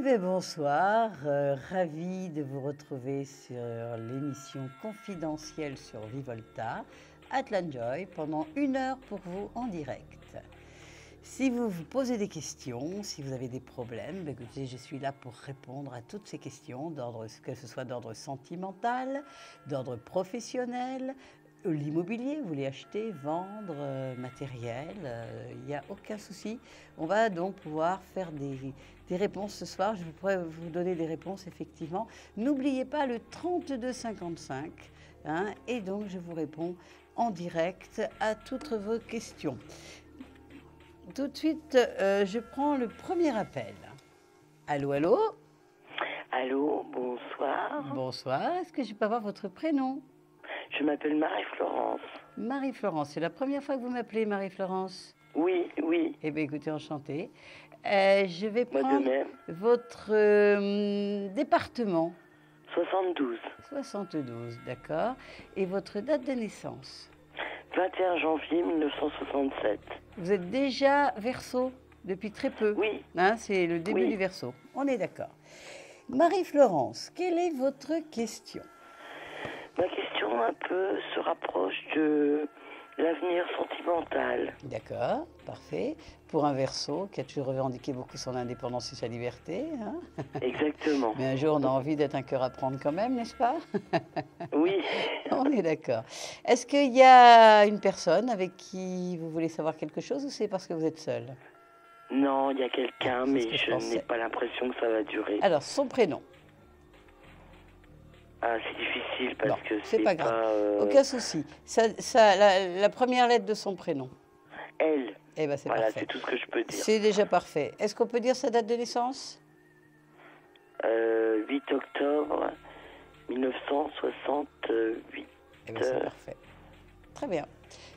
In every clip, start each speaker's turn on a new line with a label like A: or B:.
A: bien, bonsoir, ravi de vous retrouver sur l'émission confidentielle sur Vivolta, Atlanjoy, pendant 1 heure pour vous en direct. Si vous vous posez des questions, si vous avez des problèmes, écoutez, je suis là pour répondre à toutes ces questions, que ce soit d'ordre sentimental, d'ordre professionnel, l'immobilier, vous voulez acheter, vendre, matériel, il n'y a aucun souci. On va donc pouvoir faire des réponses ce soir. Je pourrais vous donner des réponses, effectivement. N'oubliez pas le 3255, hein, et donc je vous réponds en direct à toutes vos questions. Tout de suite, je prends le premier appel. Allô, allô?
B: Allô, bonsoir.
A: Bonsoir, est-ce que je peux avoir votre prénom?
B: Je m'appelle Marie-Florence.
A: Marie-Florence, c'est la première fois que vous m'appelez Marie-Florence?
B: Oui, oui.
A: Eh bien, écoutez, enchantée. Je vais
B: Moi de
A: prendre
B: même.
A: votre département.
B: 72.
A: 72, d'accord. Et votre date de naissance?
B: 21 janvier 1967.
A: Vous êtes déjà Verseau depuis très peu?
B: Oui.
A: Hein, c'est le début
B: Oui.
A: du Verseau. On est d'accord. Marie-Florence, quelle est votre question?
B: Ma question un peu se rapproche de l'avenir sentimental.
A: D'accord, parfait. Pour un Verseau qui a toujours revendiqué beaucoup son indépendance et sa liberté. Hein.
B: Exactement.
A: Mais un jour, on a envie d'être un cœur à prendre quand même, n'est-ce pas?
B: Oui.
A: On est d'accord. Est-ce qu'il y a une personne avec qui vous voulez savoir quelque chose ou c'est parce que vous êtes seul?
B: Non, il y a quelqu'un,
A: C'est ce
B: mais
A: que je
B: je
A: pensais.
B: n'ai pas l'impression que ça va durer.
A: Alors, son prénom?
B: Ah, c'est difficile parce
A: Bon,
B: que
A: c'est pas grave.
B: pas,
A: Aucun souci. La première lettre de son prénom?
B: elle.
A: Eh bien, c'est
B: Voilà,
A: parfait.
B: c'est tout ce que je peux dire.
A: C'est déjà parfait. Est-ce qu'on peut dire sa date de naissance?
B: 8 octobre 1968.
A: Eh bien, c'est parfait. Très bien.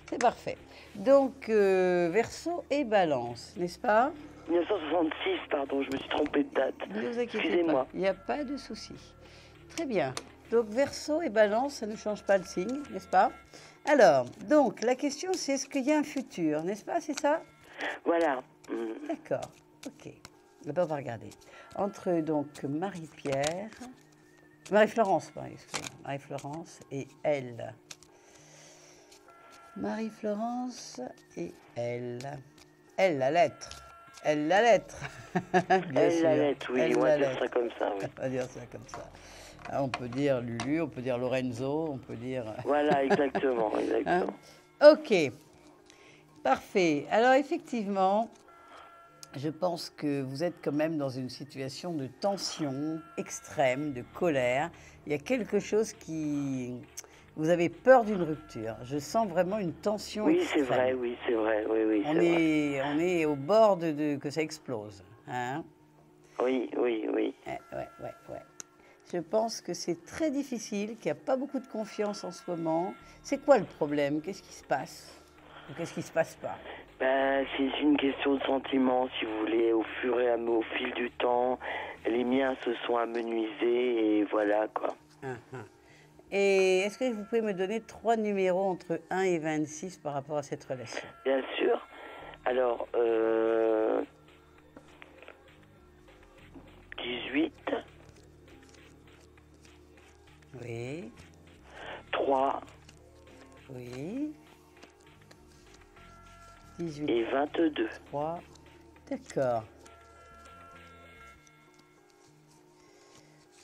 A: C'est parfait. Donc, Verseau et Balance, n'est-ce pas?
B: 1966, pardon, je me suis trompée de date.
A: Ne vous inquiétez
B: Excusez-moi.
A: pas, il n'y a pas de souci. Très bien. Donc, Verseau et Balance, ça ne change pas le signe, n'est-ce pas? Alors, donc, la question, c'est est-ce qu'il y a un futur, n'est-ce pas? C'est ça?
B: Voilà.
A: D'accord. OK. D'abord, on va regarder. Entre, donc, Marie-Pierre... Marie-Florence, pardon, excusez-moi. Marie-Florence et elle. Marie-Florence et elle. Elle, la lettre. Elle, la lettre. Bien
B: Elle,
A: sûr.
B: la lettre, oui,
A: Elle,
B: on va
A: la
B: dire
A: lettre.
B: ça comme ça, oui.
A: On va dire ça comme ça. Ah, on peut dire Lulu, on peut dire Lorenzo, on peut dire...
B: Voilà, exactement, exactement.
A: Hein? OK. Parfait. Alors, effectivement, je pense que vous êtes quand même dans une situation de tension extrême, de colère. Il y a quelque chose qui... Vous avez peur d'une rupture. Je sens vraiment une tension
B: Oui,
A: extrême.
B: c'est vrai, oui, c'est vrai, oui, oui,
A: On
B: c'est vrai.
A: on est au bord que ça explose. Hein?
B: Oui, oui, oui.
A: Ouais. Je pense que c'est très difficile, qu'il n'y a pas beaucoup de confiance en ce moment. C'est quoi le problème? Qu'est-ce qui se passe? Ou qu'est-ce qui ne se passe pas?
B: Ben, c'est une question de sentiment, si vous voulez. Au fil du temps, les miens se sont amenuisés et voilà, quoi.
A: Et est-ce que vous pouvez me donner 3 numéros entre 1 et 26 par rapport à cette relation?
B: Bien sûr. Alors, 18,
A: Oui,
B: 3
A: oui. 18,
B: et 22.
A: 3. D'accord.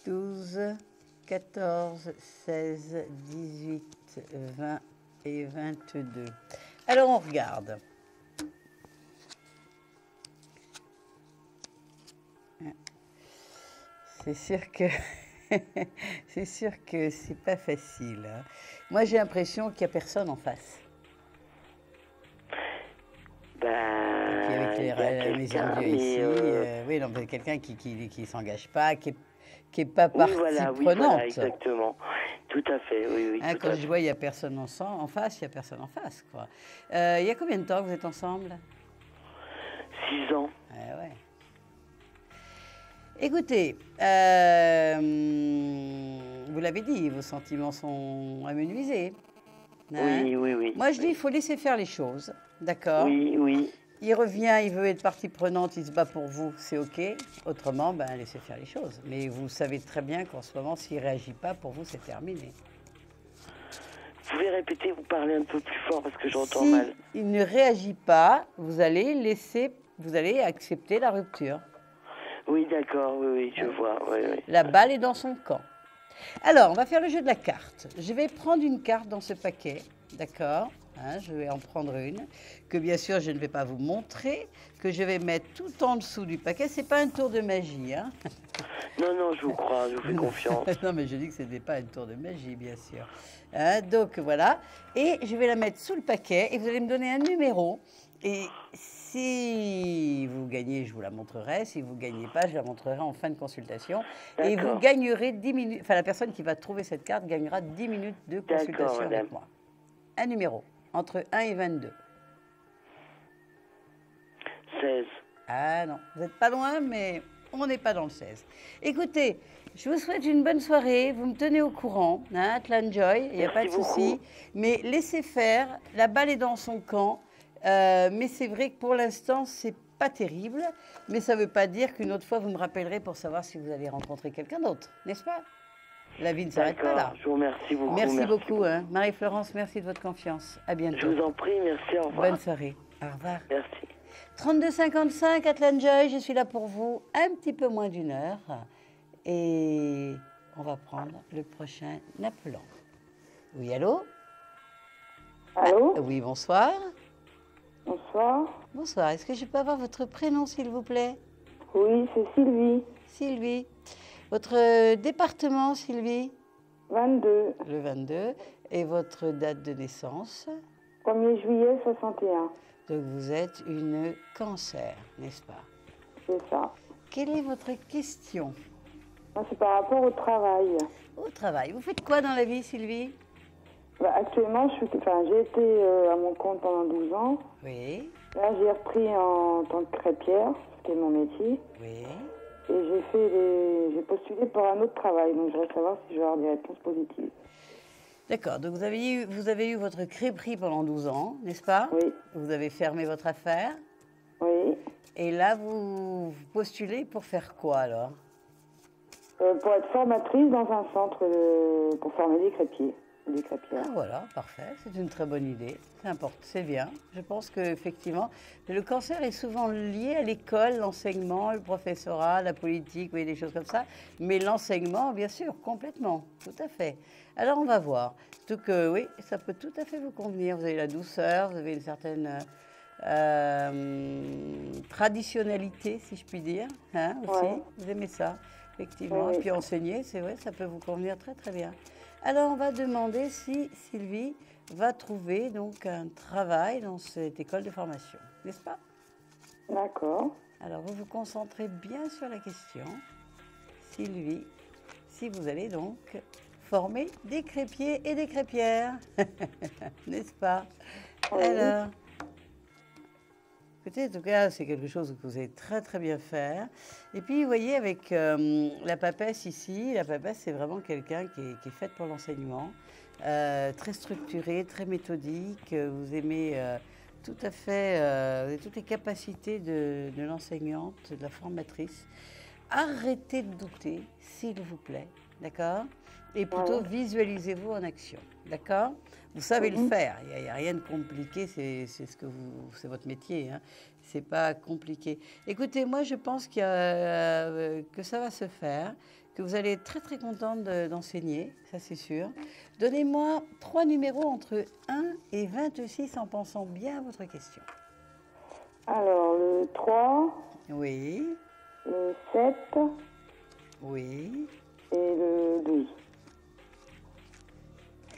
A: 12, 14, 16, 18, 20 et 22. Alors, on regarde. C'est sûr que c'est sûr que c'est pas facile. Hein. Moi, j'ai l'impression qu'il n'y a personne en face.
B: Ben,
A: Puis avec
B: il y a
A: les
B: quelqu'un,
A: envieux
B: mais,
A: ici, oui, non, mais quelqu'un qui s'engage pas, qui est pas
B: oui,
A: partie
B: voilà,
A: prenante.
B: exactement. Tout à fait, oui,
A: Hein,
B: tout
A: quand
B: à
A: je
B: fait.
A: vois il y a personne en face, il y a personne en face, quoi. Il y a combien de temps que vous êtes ensemble?
B: 6 ans.
A: Ah ouais. Écoutez, vous l'avez dit, vos sentiments sont amenuisés. Hein?
B: Oui, oui, oui.
A: Moi, je dis, il faut laisser faire les choses, d'accord?
B: Oui, oui.
A: il revient, il veut être partie prenante, il se bat pour vous, c'est OK. Autrement, ben, laissez faire les choses. Mais vous savez très bien qu'en ce moment, s'il ne réagit pas, pour vous, c'est terminé.
B: Vous pouvez répéter, vous parlez un peu plus fort parce que j'entends
A: Si
B: mal.
A: il ne réagit pas, vous allez accepter la rupture.
B: Oui, d'accord, oui, je vois. Oui, oui.
A: La balle est dans son camp. Alors, on va faire le jeu de la carte. Je vais prendre une carte dans ce paquet, d'accord, hein, je vais en prendre une, que bien sûr je ne vais pas vous montrer, que je vais mettre tout en dessous du paquet. C'est pas un tour de magie, hein.
B: Non, non, je vous crois, je vous fais confiance.
A: Non, mais je dis que ce n'est pas un tour de magie, bien sûr. Hein, donc voilà, et je vais la mettre sous le paquet et vous allez me donner un numéro. Et si vous gagnez, je vous la montrerai. Si vous ne gagnez pas, je la montrerai en fin de consultation. Et vous gagnerez 10 minutes, enfin la personne qui va trouver cette carte gagnera 10 minutes de consultation avec moi. Un numéro, entre 1 et 22.
B: 16.
A: Ah non, vous n'êtes pas loin, mais on n'est pas dans le 16. Écoutez, je vous souhaite une bonne soirée. Vous me tenez au courant, hein, Atlan Joy, il n'y a pas de souci. Mais laissez faire, la balle est dans son camp. Mais c'est vrai que pour l'instant, c'est pas terrible. Mais ça ne veut pas dire qu'une autre fois, vous me rappellerez pour savoir si vous allez rencontrer quelqu'un d'autre, n'est-ce pas? La vie ne s'arrête pas là.
B: Je vous remercie beaucoup.
A: Merci beaucoup. Hein. Marie-Florence, merci de votre confiance. À bientôt.
B: Je vous en prie, merci, au revoir.
A: Bonne soirée. Au revoir.
B: Merci.
A: 32,55, Atlan Joy, je suis là pour vous un petit peu moins d'une heure. Et on va prendre le prochain appelant. Oui, allô?
C: Allô?
A: Oui, bonsoir.
C: Bonsoir.
A: Bonsoir. Est-ce que je peux avoir votre prénom, s'il vous plaît?
C: Oui, c'est Sylvie.
A: Sylvie. Votre département, Sylvie?
C: 22.
A: Le 22. Et votre date de naissance?
C: 1er juillet 61.
A: Donc vous êtes une cancer, n'est-ce pas?
C: C'est ça.
A: Quelle est votre question?
C: Moi, c'est par rapport au travail.
A: Au travail. Vous faites quoi dans la vie, Sylvie?
C: Actuellement, j'ai été à mon compte pendant 12 ans.
A: Oui.
C: Là, j'ai repris en tant que crêpière, ce qui est mon métier.
A: Oui.
C: Et j'ai postulé pour un autre travail. Donc, je voudrais savoir si je vais avoir des réponses positives.
A: D'accord. Donc, vous avez eu votre crêperie pendant 12 ans, n'est-ce pas?
C: Oui.
A: Vous avez fermé votre affaire.
C: Oui.
A: Et là, vous postulez pour faire quoi, alors?
C: Pour être formatrice dans un centre pour former des crêpiers. Des crêpières.
A: Ah, voilà, parfait. C'est une très bonne idée. C'est important, c'est bien. Je pense qu'effectivement, le cancer est souvent lié à l'école, l'enseignement, le professorat, la politique, oui, des choses comme ça. Mais l'enseignement, bien sûr, complètement, tout à fait. Alors, on va voir. Donc, oui, ça peut tout à fait vous convenir. Vous avez la douceur, vous avez une certaine traditionnalité, si je puis dire, hein, aussi.
C: Ouais.
A: Vous aimez ça, effectivement.
C: Oui.
A: Et puis enseigner, c'est vrai, ça peut vous convenir très, très bien. Alors, on va demander si Sylvie va trouver donc un travail dans cette école de formation, n'est-ce pas?
C: D'accord.
A: Alors, vous vous concentrez bien sur la question. Sylvie, si vous allez donc former des crêpiers et des crêpières, n'est-ce pas?
C: Oui.
A: Alors, écoutez, en tout cas, c'est quelque chose que vous allez très très bien faire. Et puis, vous voyez, avec la papesse ici, la papesse, c'est vraiment quelqu'un qui est faite pour l'enseignement, très structuré, très méthodique. Vous aimez tout à fait, vous avez toutes les capacités de l'enseignante, de la formatrice. Arrêtez de douter, s'il vous plaît, d'accord? Et plutôt visualisez-vous en action, d'accord? Vous savez le faire, il n'y a rien de compliqué, c'est votre métier, hein. C'est pas compliqué. Écoutez, moi je pense que ça va se faire, que vous allez être très très contente d'enseigner, ça c'est sûr. Donnez-moi 3 numéros entre 1 et 26 en pensant bien à votre question.
C: Alors, le 3,
A: Oui,
C: le 7
A: oui,
C: et le 12.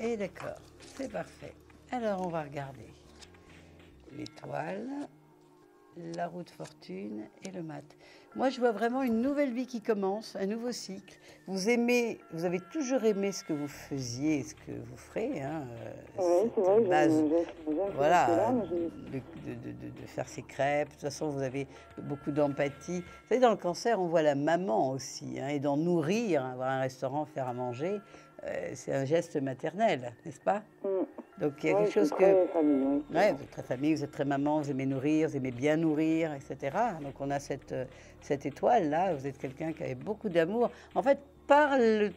A: et d'accord, c'est parfait. Alors on va regarder l'étoile, la roue de fortune et le mat. Moi, je vois vraiment une nouvelle vie qui commence, un nouveau cycle. Vous avez toujours aimé ce que vous faisiez et ce que vous ferez. Hein,
C: Oui, c'est vrai, j'aime
A: voilà, de faire ces crêpes. De toute façon, vous avez beaucoup d'empathie. Vous savez, dans le cancer, on voit la maman aussi. Hein, et d'en nourrir, avoir un restaurant, faire à manger, c'est un geste maternel, n'est-ce pas? Donc il y a
C: Oui,
A: quelque
C: je suis
A: chose
C: très famille, oui.
A: Ouais, vous êtes très famille, vous êtes très maman, vous aimez nourrir, vous aimez bien nourrir, etc. Donc on a cette étoile-là, vous êtes quelqu'un qui avait beaucoup d'amour. En fait,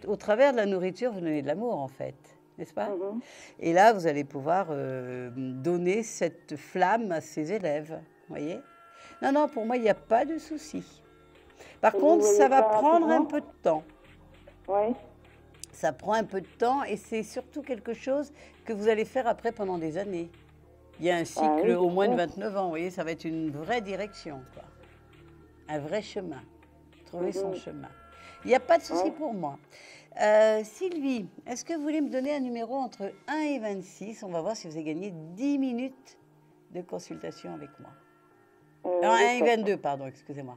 A: au travers de la nourriture, vous donnez de l'amour, en fait, n'est-ce pas?
C: Mhm.
A: Et là, vous allez pouvoir donner cette flamme à ses élèves, voyez? Non, non, pour moi, il n'y a pas de souci. Par
C: Et vous
A: contre,
C: voyez
A: ça va
C: ça
A: prendre un
C: rapidement?
A: peu de temps.
C: Oui.
A: Ça prend un peu de temps et c'est surtout quelque chose que vous allez faire après pendant des années. Il y a un cycle
C: oui,
A: au moins de
C: j'espère.
A: 29 ans, vous voyez, ça va être une vraie direction, quoi. Un vrai chemin. Trouver son chemin. Il n'y a pas de souci
C: Ouais.
A: pour moi. Sylvie, est-ce que vous voulez me donner un numéro entre 1 et 26? On va voir si vous avez gagné 10 minutes de consultation avec moi. Non, 1 et
C: Le 7.
A: 22, pardon, excusez-moi.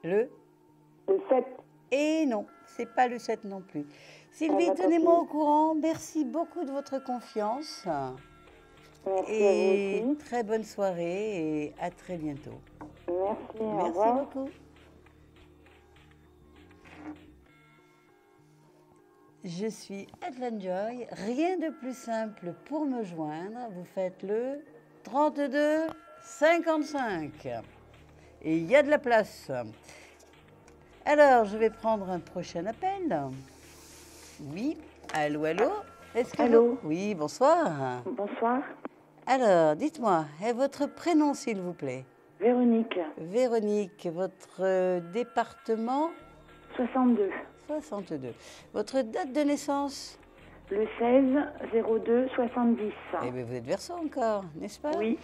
A: Le
C: Le 7.
A: Et non, c'est pas le 7 non plus. Sylvie,
C: bah, tant
A: tenez-moi
C: pis.
A: au courant. Merci beaucoup de votre confiance.
C: Merci
A: Et
C: à vous aussi.
A: très bonne soirée et à très bientôt.
C: Merci, au
A: Merci
C: revoir.
A: beaucoup. Je suis Adelaine Joy. Rien de plus simple pour me joindre. Vous faites le 32 55. Et il y a de la place. Alors, je vais prendre un prochain appel. Oui, allô, allô. Est-ce que
C: Allô.
A: Oui, bonsoir.
C: Bonsoir.
A: Alors, dites-moi, et votre prénom, s'il vous plaît?
C: Véronique,
A: Véronique, votre département?
C: 62.
A: 62. Votre date de naissance?
C: Le 16 02 70.
A: Eh bien, vous êtes Verseau encore, n'est-ce pas?
C: Oui.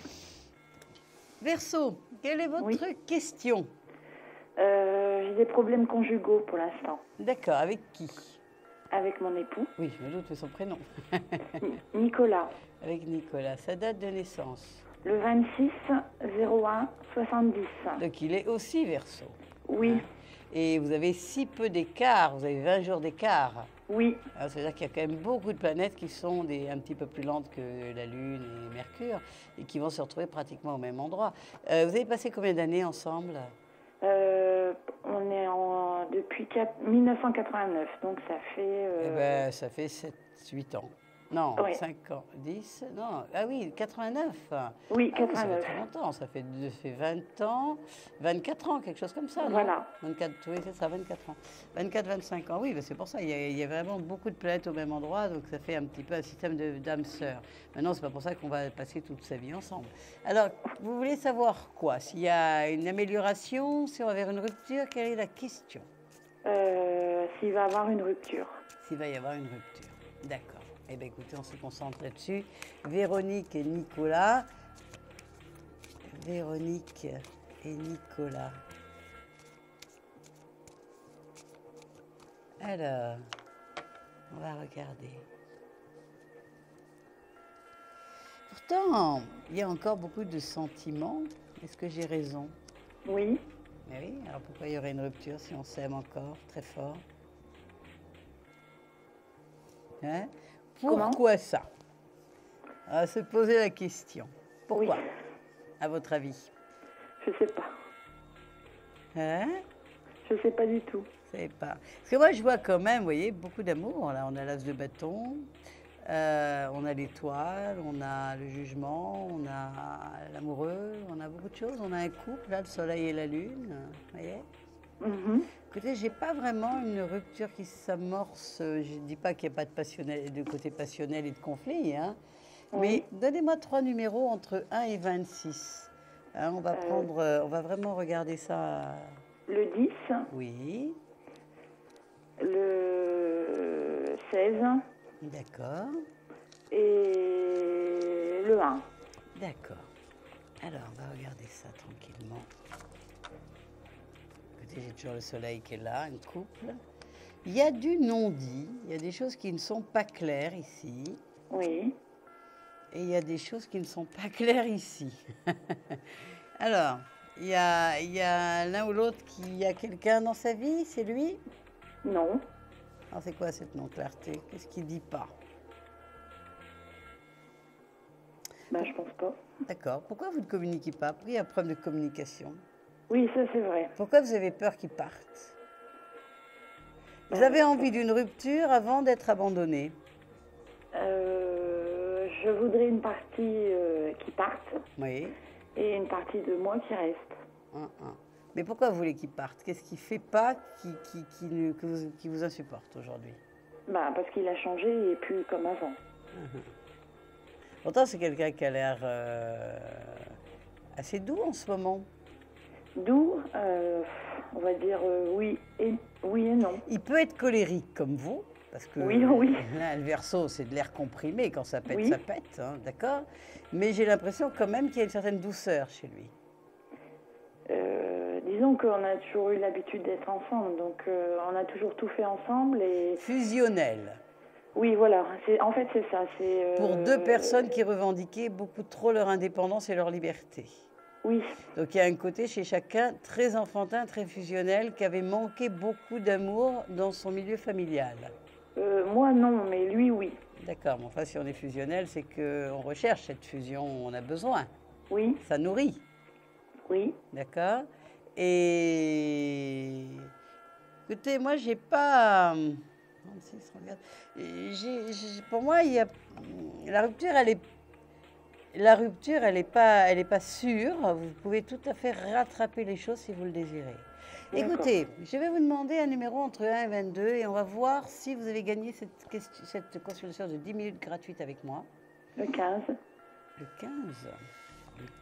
A: Verseau, quelle est votre
C: Oui.
A: question?
C: J'ai des problèmes conjugaux pour l'instant.
A: D'accord, avec qui?
C: Avec mon époux,
A: Oui, je me doute de son prénom.
C: Nicolas.
A: Avec Nicolas, sa date de naissance.
C: Le 26 01 70.
A: Donc, il est aussi Verseau.
C: Oui,
A: Et vous avez si peu d'écart, vous avez 20 jours d'écart.
C: oui.
A: Alors, ça veut dire qu'il y a quand même beaucoup de planètes qui sont un petit peu plus lentes que la Lune et Mercure et qui vont se retrouver pratiquement au même endroit. Vous avez passé combien d'années ensemble?
C: On est depuis 1989, donc ça fait...
A: Eh ben, ça fait 7-8 ans. Non,
C: Ouais.
A: 5 ans, 10, non, ah oui, 89.
C: Oui,
A: Ah oui, ça fait
C: 89.
A: très longtemps, ça fait 20 ans, 24 ans, quelque chose comme ça, non?
C: Voilà.
A: 24, oui, c'est ça, 24 ans. 24, 25 ans, oui, ben c'est pour ça, il y a vraiment beaucoup de planètes au même endroit, donc ça fait un petit peu un système d'âme sœur. Maintenant, c'est pas pour ça qu'on va passer toute sa vie ensemble. Alors, vous voulez savoir quoi? S'il y a une amélioration, si on va vers une rupture, quelle est la question?
C: S'il va avoir une rupture.
A: S'il va y avoir une rupture. D'accord. Eh bien, écoutez, on se concentre là-dessus. Véronique et Nicolas. Véronique et Nicolas. Alors, on va regarder. Pourtant, il y a encore beaucoup de sentiments. Est-ce que j'ai raison?
C: Oui.
A: Mais oui, alors pourquoi il y aurait une rupture si on s'aime encore très fort? Hein?
C: Comment?
A: Pourquoi ça? On va se poser la question. Pourquoi,
C: Oui.
A: à votre avis?
C: Je sais pas.
A: Hein?
C: Je sais pas du tout.
A: Je sais pas. Parce que moi, je vois quand même, vous voyez, beaucoup d'amour. Là, on a l'as de bâton, on a l'étoile, on a le jugement, on a l'amoureux, on a beaucoup de choses. On a un couple, là, le soleil et la lune, vous voyez?
C: Mhm.
A: Écoutez, j'ai pas vraiment une rupture qui s'amorce. Je ne dis pas qu'il n'y a pas de côté passionnel et de conflit, hein. Mais donnez-moi 3 numéros entre 1 et 26. Hein, on va vraiment regarder ça.
C: Le 10,
A: Oui,
C: le 16
A: d'accord,
C: et le 1.
A: d'accord. Alors, on va regarder ça tranquillement. Écoutez, j'ai toujours le soleil qui est là, un couple. Il y a du non-dit, il y a des choses qui ne sont pas claires ici.
C: Oui.
A: Et il y a des choses qui ne sont pas claires ici. Alors, il y a l'un ou l'autre qui a quelqu'un dans sa vie, c'est lui?
C: Non.
A: Alors, c'est quoi cette non-clarté? Qu'est-ce qu'il ne dit pas?
C: Ben, je pense pas.
A: D'accord. Pourquoi vous ne communiquez pas? Pourquoi il y a un problème de communication?
C: Oui, ça c'est vrai.
A: Pourquoi vous avez peur qu'il parte? Vous avez envie d'une rupture avant d'être abandonné?
C: une partie qui partent
A: Oui.
C: et une partie de moi qui reste.
A: Mais pourquoi vous voulez qu'il parte? Qu'est-ce qu'il ne fait pas qui vous insupporte aujourd'hui?
C: Bah, parce qu'il a changé et n'est plus comme avant.
A: Pourtant, c'est quelqu'un qui a l'air assez doux en ce moment.
C: D'où, on va dire oui et non.
A: Il peut être colérique comme vous, parce que
C: Oui.
A: là, le verso, c'est de l'air comprimé. Quand ça pète,
C: Oui.
A: ça pète, hein, d'accord? Mais j'ai l'impression quand même qu'il y a une certaine douceur chez lui.
C: Disons qu'on a toujours eu l'habitude d'être ensemble, donc on a toujours tout fait ensemble et...
A: Fusionnel.
C: Oui, voilà. En fait, c'est ça.
A: Pour deux personnes qui revendiquaient beaucoup trop leur indépendance et leur liberté.
C: Oui.
A: Donc il y a un côté chez chacun très enfantin, très fusionnel, qui avait manqué beaucoup d'amour dans son milieu familial.
C: Moi, non, mais lui, oui.
A: D'accord, mais enfin, si on est fusionnel, c'est qu'on recherche cette fusion, on a besoin.
C: Oui.
A: Ça nourrit.
C: Oui.
A: D'accord. Et écoutez, moi, j'ai pas. 36, regarde. Pour moi, il y a la rupture, elle est pas sûre. Vous pouvez tout à fait rattraper les choses si vous le désirez. Écoutez, je vais vous demander un numéro entre 1 et 22 et on va voir si vous avez gagné cette consultation de 10 minutes gratuite avec moi.
C: Le 15.
A: Le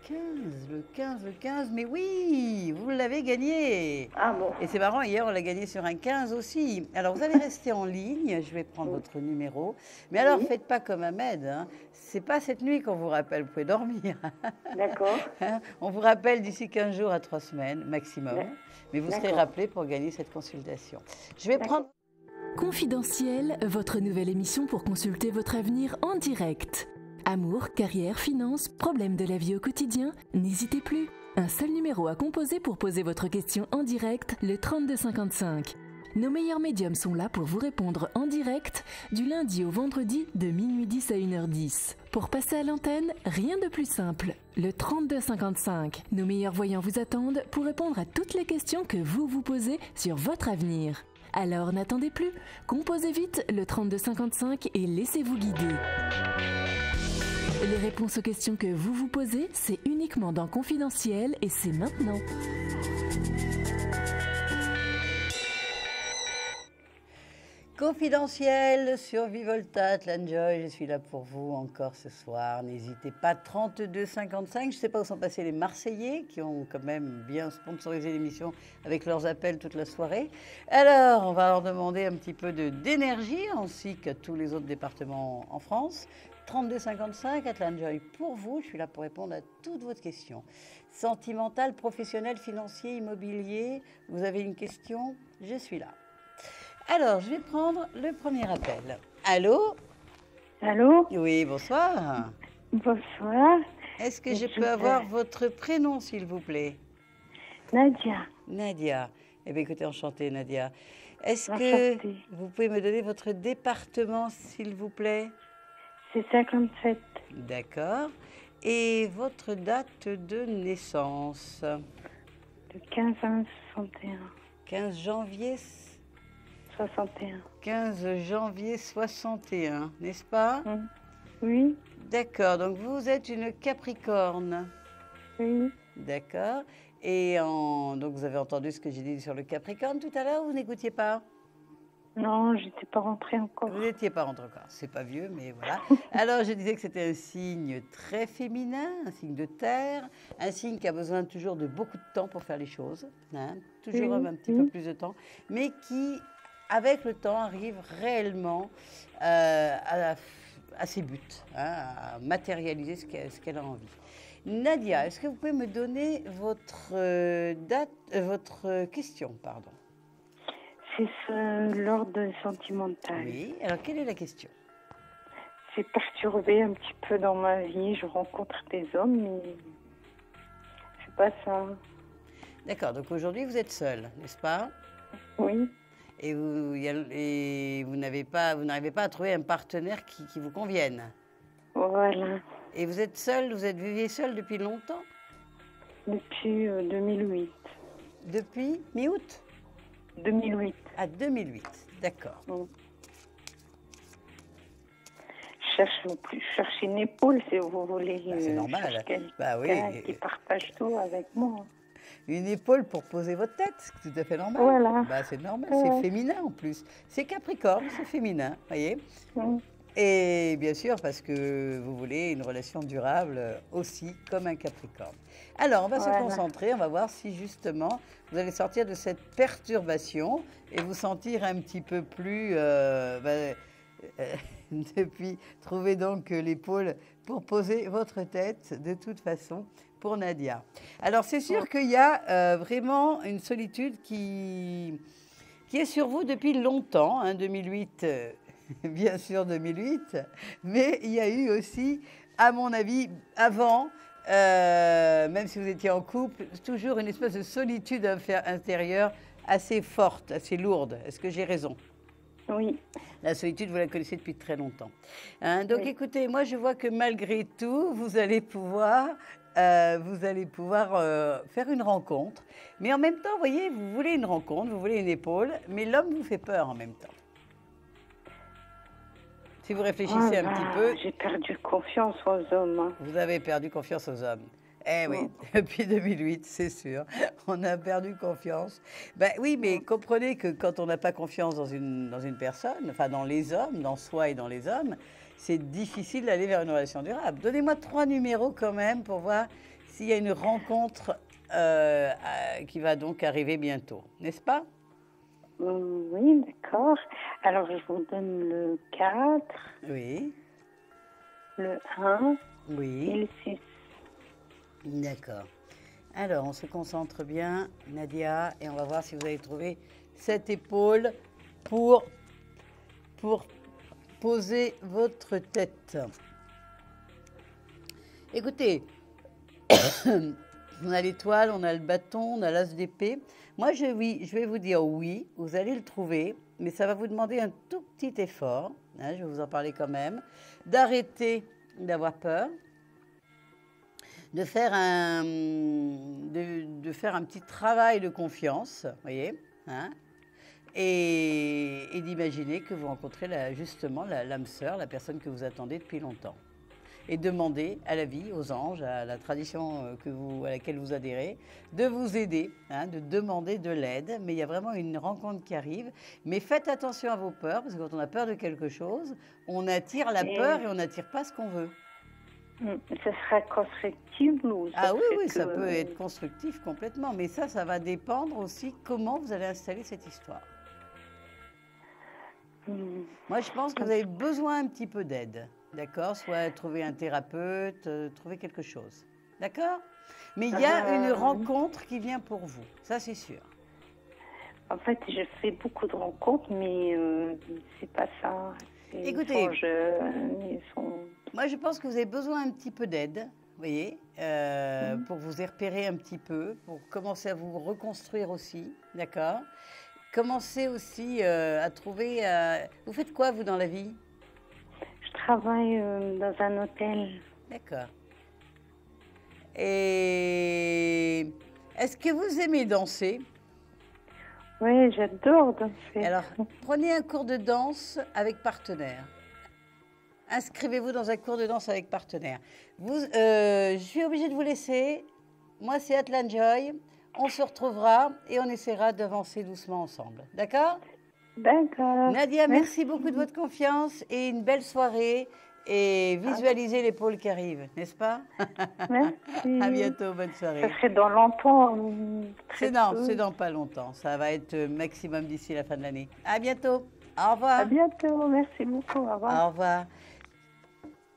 A: 15. Le 15, mais oui, vous l'avez gagné.
C: Ah bon.
A: Et c'est marrant, hier, on l'a gagné sur un 15 aussi. Alors, vous allez rester en ligne, je vais prendre votre numéro. Mais alors, faites pas comme Ahmed, hein. C'est pas cette nuit qu'on vous rappelle, vous pouvez dormir.
C: D'accord.
A: On vous rappelle d'ici 15 jours à 3 semaines, maximum. Mais vous serez rappelé pour gagner cette consultation. Je vais prendre...
D: Confidentiel, votre nouvelle émission pour consulter votre avenir en direct. Amour, carrière, finances, problèmes de la vie au quotidien, n'hésitez plus. Un seul numéro à composer pour poser votre question en direct, le 3255. Nos meilleurs médiums sont là pour vous répondre en direct du lundi au vendredi de minuit 10 à 1h10. Pour passer à l'antenne, rien de plus simple. Le 3255. Nos meilleurs voyants vous attendent pour répondre à toutes les questions que vous vous posez sur votre avenir. Alors n'attendez plus, composez vite le 3255 et laissez-vous guider. Les réponses aux questions que vous vous posez, c'est uniquement dans Confidentiel et c'est maintenant.
A: Confidentiel sur Vivolta, Atlanjoy, je suis là pour vous encore ce soir. N'hésitez pas, 3255. Je ne sais pas où sont passés les Marseillais qui ont quand même bien sponsorisé l'émission avec leurs appels toute la soirée. Alors, on va leur demander un petit peu d'énergie, ainsi qu'à tous les autres départements en France. 3255, Atlanjoy pour vous. Je suis là pour répondre à toutes vos questions. Sentimentales, professionnelles, financier, immobilier. Vous avez une question? Je suis là. Alors, je vais prendre le premier appel. Allô?
C: Allô?
A: Oui, bonsoir.
C: Bonsoir.
A: Est-ce que je peux avoir votre prénom, s'il vous plaît?
C: Nadia.
A: Nadia. Eh bien, écoutez, enchantée, Nadia. Est-ce
C: Enchantée.
A: que vous pouvez me donner votre département, s'il vous plaît?
C: C'est 57.
A: D'accord. Et votre date de naissance?
C: De 15 à 61.
A: 15 janvier
C: 61.
A: 15 janvier 61, n'est-ce pas?
C: Oui.
A: D'accord, donc vous êtes une Capricorne.
C: Oui.
A: D'accord. Et donc vous avez entendu ce que j'ai dit sur le Capricorne tout à l'heure, vous n'écoutiez pas?
C: Non, j'étais pas rentrée encore.
A: Vous n'étiez pas rentrée encore, c'est pas vieux, mais voilà. Alors je disais que c'était un signe très féminin, un signe de terre, un signe qui a besoin toujours de beaucoup de temps pour faire les choses, hein, toujours un petit peu plus de temps, mais qui, avec le temps, arrive réellement à ses buts, hein, à matérialiser ce qu'elle a envie. Nadia, est-ce que vous pouvez me donner votre votre question, pardon?
C: C'est l'ordre sentimental.
A: Oui, alors quelle est la question?
C: C'est perturbé un petit peu dans ma vie. Je rencontre des hommes, mais c'est pas ça.
A: D'accord, donc aujourd'hui vous êtes seule, n'est-ce pas?
C: Oui.
A: Et vous n'arrivez pas à trouver un partenaire qui vous convienne.
C: Voilà.
A: Et vous êtes seule, viviez seule depuis longtemps?
C: Depuis 2008.
A: Depuis mi-août?
C: 2008.
A: À 2008, d'accord.
C: je cherche une épaule, si vous voulez.
A: Bah, c'est normal.
C: Je cherche
A: Bah oui.
C: quelqu'un qui partage tout avec moi.
A: Une épaule pour poser votre tête, c'est tout à fait normal.
C: Voilà.
A: Bah, c'est normal,
C: Ouais.
A: c'est féminin en plus. C'est Capricorne, c'est féminin, voyez.
C: Mm.
A: Et bien sûr, parce que vous voulez une relation durable aussi, comme un Capricorne. Alors, on va se
C: Voilà.
A: concentrer, on va voir si justement vous allez sortir de cette perturbation et vous sentir un petit peu plus... depuis, trouver donc l'épaule pour poser votre tête, de toute façon, pour Nadia. Alors, c'est sûr qu'il y a vraiment une solitude qui est sur vous depuis longtemps, hein, 2008, bien sûr 2008, mais il y a eu aussi, à mon avis, avant, même si vous étiez en couple, toujours une espèce de solitude intérieure assez forte, assez lourde. Est-ce que j'ai raison ?
C: Oui.
A: La solitude, vous la connaissez depuis très longtemps. Hein, donc
C: Oui.
A: écoutez, moi je vois que malgré tout, vous allez pouvoir faire une rencontre. Mais en même temps, vous voyez, vous voulez une rencontre, vous voulez une épaule, mais l'homme vous fait peur en même temps. Si vous réfléchissez un petit peu,
C: J'ai perdu confiance aux hommes. Hein.
A: vous avez perdu confiance aux hommes. Eh oui, depuis 2008, c'est sûr. On a perdu confiance. Ben oui, mais comprenez que quand on n'a pas confiance dans une personne, enfin dans les hommes, dans soi et dans les hommes, c'est difficile d'aller vers une relation durable. Donnez-moi 3 numéros quand même pour voir s'il y a une rencontre qui va donc arriver bientôt, n'est-ce pas?
C: Oui, d'accord. Alors, je vous donne le 4,
A: Oui,
C: le 1 et
A: oui,
C: le 6.
A: d'accord. Alors, on se concentre bien, Nadia, et on va voir si vous allez trouver cette épaule pour poser votre tête. Écoutez, on a l'étoile, on a le bâton, on a l'as d'épée. Moi, je vais vous dire oui, vous allez le trouver, mais ça va vous demander un tout petit effort, hein, je vais vous en parler quand même, d'arrêter d'avoir peur, de faire un petit travail de confiance, voyez, hein, et d'imaginer que vous rencontrez justement l'âme sœur, la personne que vous attendez depuis longtemps. Et demander à la vie, aux anges, à la tradition à laquelle vous adhérez, de vous aider, hein, de demander de l'aide. Mais il y a vraiment une rencontre qui arrive. Mais faites attention à vos peurs, parce que quand on a peur de quelque chose, on attire la peur et on n'attire pas ce qu'on veut.
C: Ça sera constructif ou ça
A: Ah oui,
C: serait
A: oui, ça
C: que-
A: peut être constructif complètement. Mais ça va dépendre aussi comment vous allez installer cette histoire. Moi, je pense que vous avez besoin un petit peu d'aide, d'accord? Soit trouver un thérapeute, trouver quelque chose, d'accord? Mais il y a une rencontre qui vient pour vous, ça c'est sûr.
C: En fait, je fais beaucoup de rencontres, mais c'est pas ça.
A: Écoutez,
C: Ils sont jeunes, ils sont...
A: Moi, je pense que vous avez besoin un petit peu d'aide, vous voyez, pour vous y repérer un petit peu, pour commencer à vous reconstruire aussi, d'accord? Commencez aussi à trouver... Vous faites quoi, vous, dans la vie?
C: Je travaille dans un hôtel.
A: D'accord. Et est-ce que vous aimez danser?
C: Oui, j'adore danser.
A: Alors, prenez un cours de danse avec partenaire. Inscrivez-vous dans un cours de danse avec partenaire. Je suis obligée de vous laisser. Moi, c'est Atlan Joy. On se retrouvera et on essaiera d'avancer doucement ensemble. D'accord?
C: D'accord.
A: Nadia, merci beaucoup de votre confiance et une belle soirée. Et visualisez l'épaule qui arrive, n'est-ce pas?
C: Merci.
A: À bientôt, bonne soirée.
C: Ça serait dans longtemps.
A: C'est dans pas longtemps. Ça va être maximum d'ici la fin de l'année. À bientôt. Au revoir.
C: À bientôt. Merci beaucoup. Au revoir.
A: Au revoir.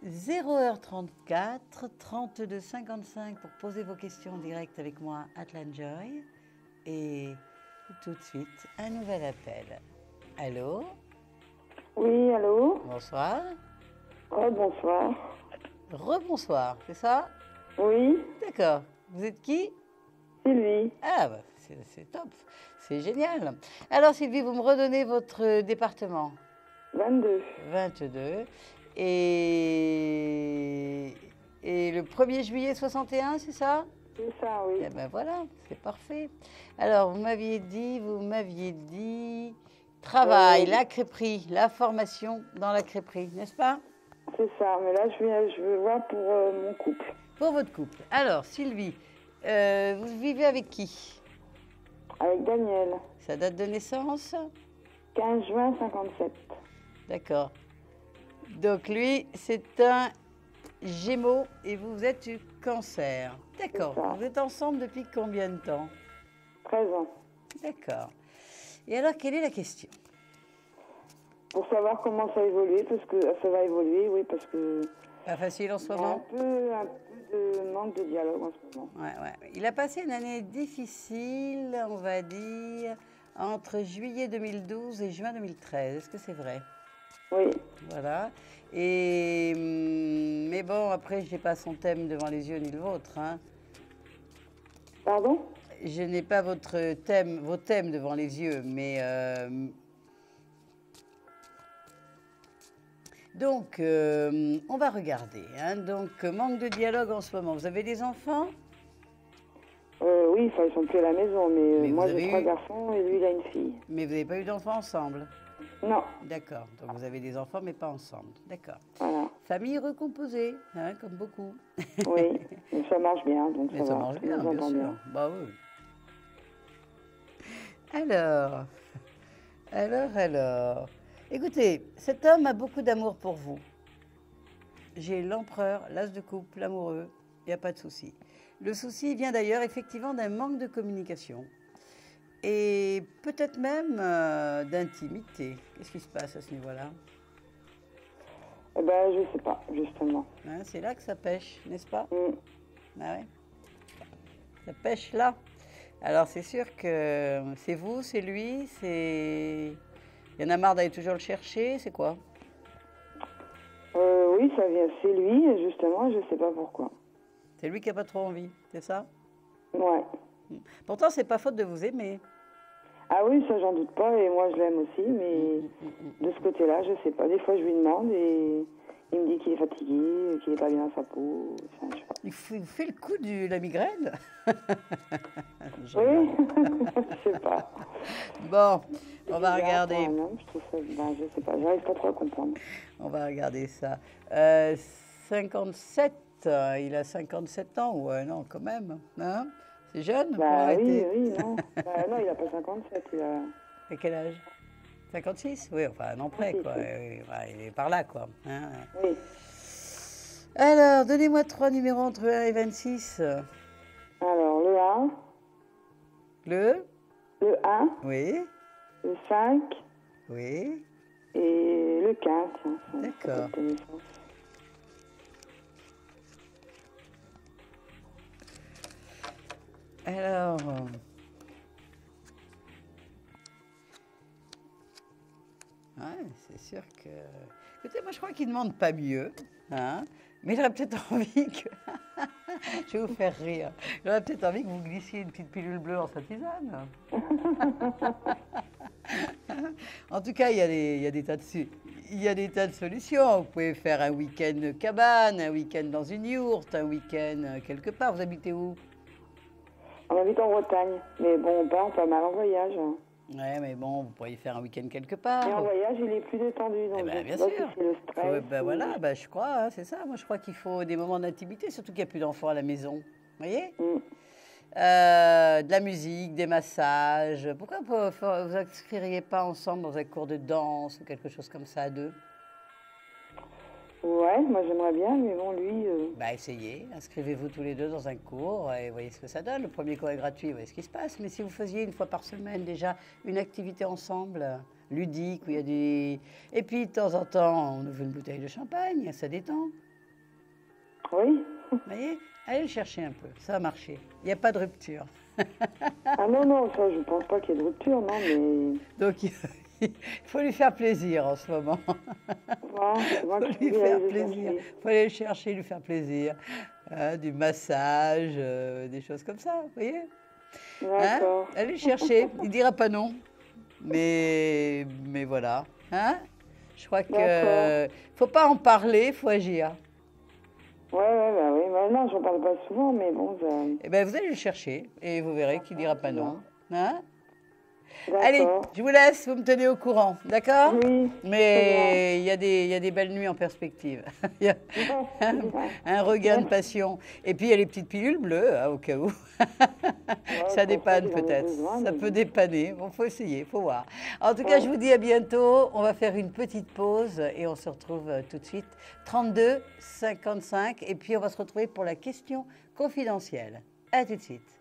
A: 0h34, 32 55 pour poser vos questions en direct avec moi, Atlan Joy. Et tout de suite, un nouvel appel. Allô?
C: Oui, allô?
A: Bonsoir.
C: Oui, bonsoir.
A: Rebonsoir, c'est ça?
C: Oui,
A: D'accord. Vous êtes qui?
C: Sylvie.
A: Ah, bah, c'est top. C'est génial. Alors, Sylvie, vous me redonnez votre département?
C: 22.
A: 22. Et le 1er juillet 61, c'est ça?
C: C'est ça, oui.
A: Eh ben voilà, c'est parfait. Alors, vous m'aviez dit travail, la crêperie, la formation dans la crêperie, n'est-ce pas?
C: C'est ça, mais là, je veux voir pour mon couple.
A: Pour votre couple. Alors, Sylvie, vous vivez avec qui?
C: Avec Daniel,
A: Sa date de naissance?
C: 15 juin 57.
A: D'accord. Donc lui, c'est un Gémeaux et vous êtes du Cancer. D'accord.
C: C'est ça.
A: Vous êtes ensemble depuis combien de temps?
C: 13 ans.
A: D'accord. Et alors, quelle est la question?
C: Pour savoir comment ça évolue, parce que ça va évoluer, oui, parce que
A: Pas facile en ce
C: il y a
A: moment?
C: un peu de manque de dialogue en ce moment.
A: Ouais, ouais. Il a passé une année difficile, on va dire, entre juillet 2012 et juin 2013. Est-ce que c'est vrai?
C: Oui,
A: Voilà. Et mais bon, après, je n'ai pas son thème devant les yeux ni le vôtre, hein.
C: pardon?
A: Je n'ai pas vos thèmes devant les yeux, mais donc on va regarder, hein. Donc manque de dialogue en ce moment. Vous avez des enfants?
C: Oui, enfin, ils sont plus à la maison, mais,
A: Mais
C: moi
A: vous avez
C: j'ai 3
A: eu-
C: garçons et lui il a une fille.
A: Mais vous n'avez pas eu d'enfants ensemble?
C: Non,
A: D'accord. Donc vous avez des enfants, mais pas ensemble. D'accord.
C: voilà,
A: Famille recomposée, hein, comme beaucoup.
C: oui, mais ça marche bien, donc
A: Mais
C: ça
A: ça
C: va.
A: marche
C: on
A: bien,
C: nous
A: bien
C: entend
A: sûr. Bah oui. Alors. Écoutez, cet homme a beaucoup d'amour pour vous. J'ai l'empereur, l'as de coupe, l'amoureux, il n'y a pas de souci. Le souci vient d'ailleurs effectivement d'un manque de communication et peut-être même d'intimité. Qu'est-ce qui se passe à ce niveau-là?
C: Eh ben, je sais pas, justement.
A: Hein, c'est là que ça pêche, n'est-ce pas?
C: Mm.
A: Ah ouais. Ça pêche là. Alors c'est sûr que c'est vous, c'est lui, c'est... Il y en a marre d'aller toujours le chercher, c'est quoi?
C: Oui, ça vient, c'est lui, et justement, je sais pas pourquoi.
A: C'est lui qui n'a pas trop envie, c'est ça?
C: Ouais.
A: Pourtant, c'est pas faute de vous aimer.
C: Ah oui, ça j'en doute pas, et moi je l'aime aussi, mais de ce côté-là, je sais pas. Des fois je lui demande et il me dit qu'il est fatigué, qu'il est pas bien dans sa peau. Enfin, je sais pas.
A: Il vous fait le coup de la migraine? Je
C: Oui,
A: rigole.
C: je sais pas.
A: Bon, on va
C: C'est bizarre
A: regarder.
C: pour un homme, je trouve ça, ben, je sais pas, j'arrive pas trop à comprendre.
A: On va regarder ça. 57, il a 57 ans, ouais, non, quand même. Hein? C'est jeune pour
C: Bah oui,
A: arrêter.
C: oui, non. Non, il a pas 57, il a...
A: À quel âge? 56? Oui, enfin, un an près, quoi.
C: 56,
A: Oui, ouais, il est par là, quoi. Hein?
C: Oui.
A: Alors, donnez-moi 3 numéros entre 1 et 26.
C: Alors, le 1,
A: Le?
C: le 1,
A: Oui,
C: le 5
A: oui.
C: et le 15. Tiens, ça
A: D'accord.
C: peut être naissance.
A: Alors... Ouais, c'est sûr que... Écoutez, moi, je crois qu'il ne demande pas mieux, hein, mais il aurait peut-être envie que... Je vais vous faire rire. Il aurait peut-être envie que vous glissiez une petite pilule bleue en sa tisane. En tout cas, il y a des tas de solutions. Vous pouvez faire un week-end cabane, un week-end dans une yourte, un week-end quelque part. Vous habitez où?
C: On habite en Bretagne, mais bon, on part pas mal en voyage.
A: Ouais, mais bon, vous pourriez faire un week-end quelque part.
C: Et en voyage, il est plus détendu, donc
A: Eh ben,
C: je
A: bien
C: sais pas
A: sûr.
C: si c'est le stress.
A: Ben
C: ou-
A: voilà, ben je crois, hein, c'est ça. Moi, je crois qu'il faut des moments d'intimité, surtout qu'il n'y a plus d'enfants à la maison. Vous voyez?
C: Mm.
A: De la musique, des massages. Pourquoi vous inscririez pas ensemble dans un cours de danse ou quelque chose comme ça à deux?
C: Ouais, moi j'aimerais bien, mais bon, lui...
A: Bah, essayez, inscrivez-vous tous les deux dans un cours et voyez ce que ça donne. Le premier cours est gratuit, voyez ce qui se passe. Mais si vous faisiez une fois par semaine déjà une activité ensemble, ludique, où il y a des... Et puis de temps en temps, on ouvre une bouteille de champagne, ça détend.
C: Oui.
A: Vous voyez? Allez le chercher un peu, ça va marcher. Il n'y a pas de rupture.
C: Ah non, non, ça, je pense pas qu'il y ait de rupture, non, mais...
A: Donc il faut lui faire plaisir en ce moment.
C: Non, c'est moi
A: Il faut
C: qui
A: lui
C: vais
A: faire
C: aller le
A: plaisir.
C: chercher.
A: Il faut aller le chercher, lui faire plaisir. Hein, du massage, des choses comme ça, vous voyez? Hein?
C: D'accord.
A: Allez le chercher, il dira pas non. Mais voilà. Hein? Je crois que
C: D'accord.
A: faut pas en parler, faut agir.
C: Ouais, bah oui. Bah, non, j'en parle pas souvent, mais bon, ça...
A: Eh ben, vous allez le chercher et vous verrez qu'il dira pas non. Hein? Allez,
C: D'accord.
A: je vous laisse, vous me tenez au courant, d'accord?
C: Oui.
A: Mais il y a des belles nuits en perspective. Il y a un regain de passion. Et puis, il y a les petites pilules bleues, hein, au cas où. Ça dépanne peut-être. Ça peut dépanner. Bon, faut essayer, faut voir. En tout cas, je vous dis à bientôt. On va faire une petite pause et on se retrouve tout de suite. 32 55. Et puis, on va se retrouver pour la question confidentielle. À tout de suite.